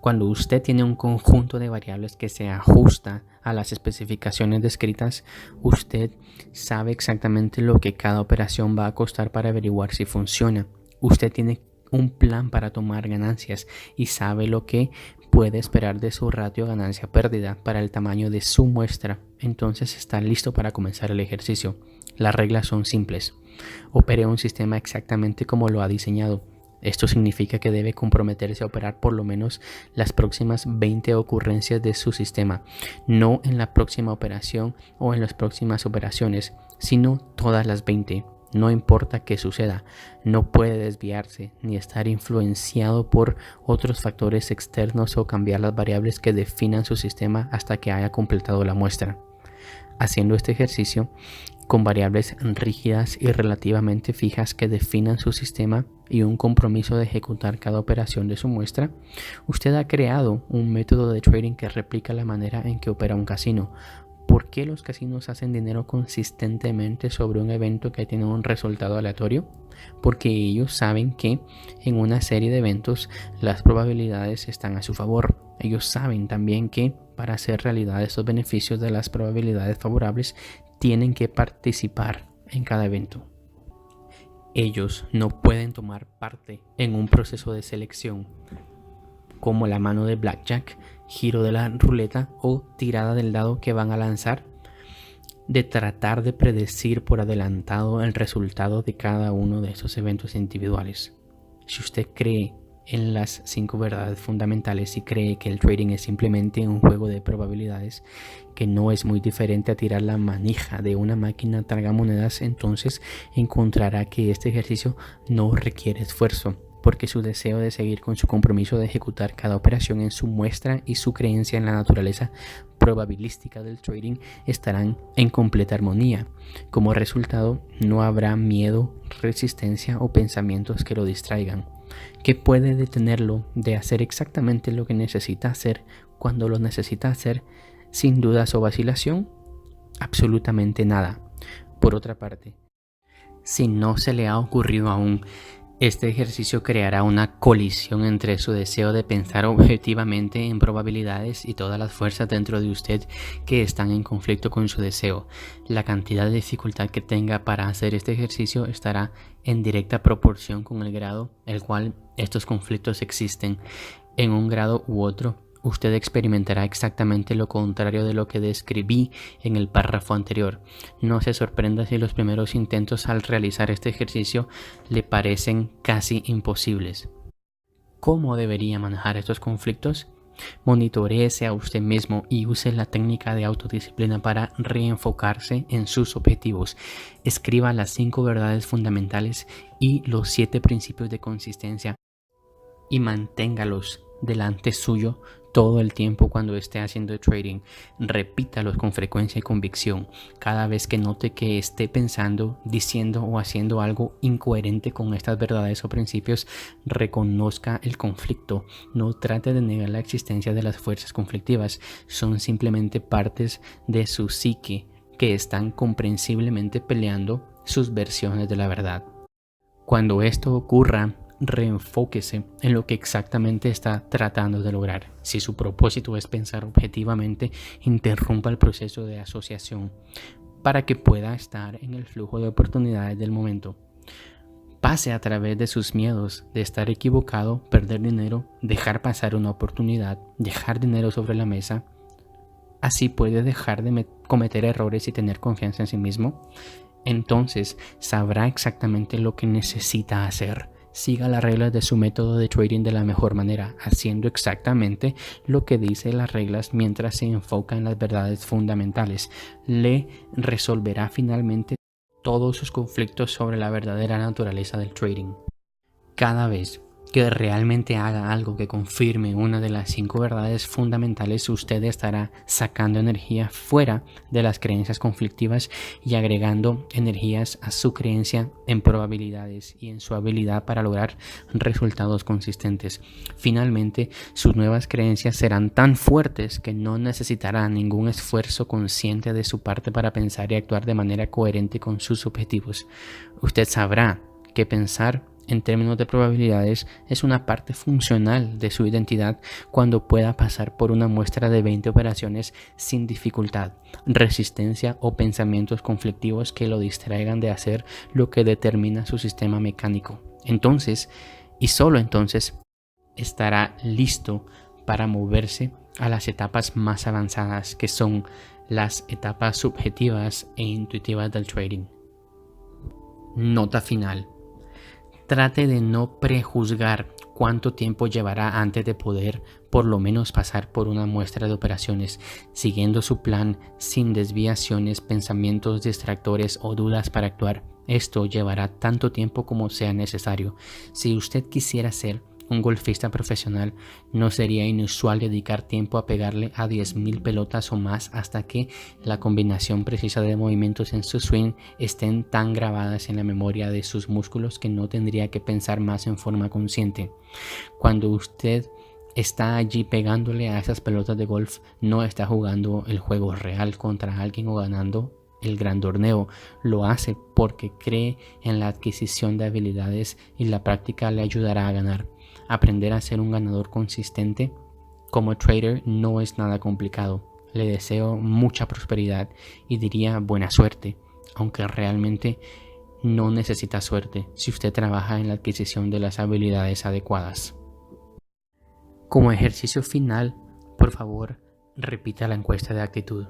Cuando usted tiene un conjunto de variables que se ajusta a las especificaciones descritas, usted sabe exactamente lo que cada operación va a costar para averiguar si funciona. Usted tiene un plan para tomar ganancias y sabe lo que puede esperar de su ratio ganancia-pérdida para el tamaño de su muestra. Entonces está listo para comenzar el ejercicio. Las reglas son simples. Opere un sistema exactamente como lo ha diseñado. Esto significa que debe comprometerse a operar por lo menos las próximas 20 ocurrencias de su sistema, no en la próxima operación o en las próximas operaciones, sino todas las 20. No importa qué suceda, no puede desviarse ni estar influenciado por otros factores externos o cambiar las variables que definan su sistema hasta que haya completado la muestra. Haciendo este ejercicio con variables rígidas y relativamente fijas que definan su sistema y un compromiso de ejecutar cada operación de su muestra, usted ha creado un método de trading que replica la manera en que opera un casino. ¿Por qué los casinos hacen dinero consistentemente sobre un evento que tiene un resultado aleatorio? Porque ellos saben que en una serie de eventos las probabilidades están a su favor. Ellos saben también que para hacer realidad estos beneficios de las probabilidades favorables tienen que participar en cada evento. Ellos no pueden tomar parte en un proceso de selección como la mano de blackjack, giro de la ruleta o tirada del dado que van a lanzar, de tratar de predecir por adelantado el resultado de cada uno de esos eventos individuales. Si usted cree en las 5 verdades fundamentales y cree que el trading es simplemente un juego de probabilidades que no es muy diferente a tirar la manija de una máquina tragamonedas, entonces encontrará que este ejercicio no requiere esfuerzo, porque su deseo de seguir con su compromiso de ejecutar cada operación en su muestra y su creencia en la naturaleza probabilística del trading estarán en completa armonía. Como resultado, no habrá miedo, resistencia o pensamientos que lo distraigan. ¿Qué puede detenerlo de hacer exactamente lo que necesita hacer cuando lo necesita hacer sin dudas o vacilación? Absolutamente nada. Por otra parte, si no se le ha ocurrido aún Este ejercicio creará una colisión entre su deseo de pensar objetivamente en probabilidades y todas las fuerzas dentro de usted que están en conflicto con su deseo. La cantidad de dificultad que tenga para hacer este ejercicio estará en directa proporción con el grado el cual estos conflictos existen. En un grado u otro, usted experimentará exactamente lo contrario de lo que describí en el párrafo anterior. No se sorprenda si los primeros intentos al realizar este ejercicio le parecen casi imposibles. ¿Cómo debería manejar estos conflictos? Monitoréese a usted mismo y use la técnica de autodisciplina para reenfocarse en sus objetivos. Escriba las 5 verdades fundamentales y los 7 principios de consistencia y manténgalos delante suyo todo el tiempo cuando esté haciendo trading. Repítalos con frecuencia y convicción. Cada vez que note que esté pensando, diciendo o haciendo algo incoherente con estas verdades o principios, reconozca el conflicto. No trate de negar la existencia de las fuerzas conflictivas. Son simplemente partes de su psique que están comprensiblemente peleando sus versiones de la verdad. Cuando esto ocurra, reenfóquese en lo que exactamente está tratando de lograr. Si su propósito es pensar objetivamente, interrumpa el proceso de asociación para que pueda estar en el flujo de oportunidades del momento. Pase a través de sus miedos de estar equivocado, perder dinero, dejar pasar una oportunidad, dejar dinero sobre la mesa. Así puede dejar de cometer errores y tener confianza en sí mismo. Entonces sabrá exactamente lo que necesita hacer. Siga las reglas de su método de trading de la mejor manera, haciendo exactamente lo que dice las reglas mientras se enfoca en las verdades fundamentales. Le resolverá finalmente todos sus conflictos sobre la verdadera naturaleza del trading. Cada vez que realmente haga algo que confirme una de las 5 verdades fundamentales, usted estará sacando energía fuera de las creencias conflictivas y agregando energías a su creencia en probabilidades y en su habilidad para lograr resultados consistentes. Finalmente, sus nuevas creencias serán tan fuertes que no necesitará ningún esfuerzo consciente de su parte para pensar y actuar de manera coherente con sus objetivos. Usted sabrá que pensar en términos de probabilidades es una parte funcional de su identidad cuando pueda pasar por una muestra de 20 operaciones sin dificultad, resistencia o pensamientos conflictivos que lo distraigan de hacer lo que determina su sistema mecánico. Entonces, y solo entonces, estará listo para moverse a las etapas más avanzadas, que son las etapas subjetivas e intuitivas del trading. Nota final. Trate de no prejuzgar cuánto tiempo llevará antes de poder por lo menos pasar por una muestra de operaciones, siguiendo su plan sin desviaciones, pensamientos distractores o dudas para actuar. Esto llevará tanto tiempo como sea necesario. Si usted quisiera ser un golfista profesional, no sería inusual dedicar tiempo a pegarle a 10,000 pelotas o más hasta que la combinación precisa de movimientos en su swing estén tan grabadas en la memoria de sus músculos que no tendría que pensar más en forma consciente. Cuando usted está allí pegándole a esas pelotas de golf, no está jugando el juego real contra alguien o ganando el gran torneo. Lo hace porque cree en la adquisición de habilidades y la práctica le ayudará a ganar. Aprender a ser un ganador consistente como trader no es nada complicado. Le deseo mucha prosperidad y diría buena suerte, aunque realmente no necesita suerte si usted trabaja en la adquisición de las habilidades adecuadas. Como ejercicio final, por favor, repita la encuesta de actitud.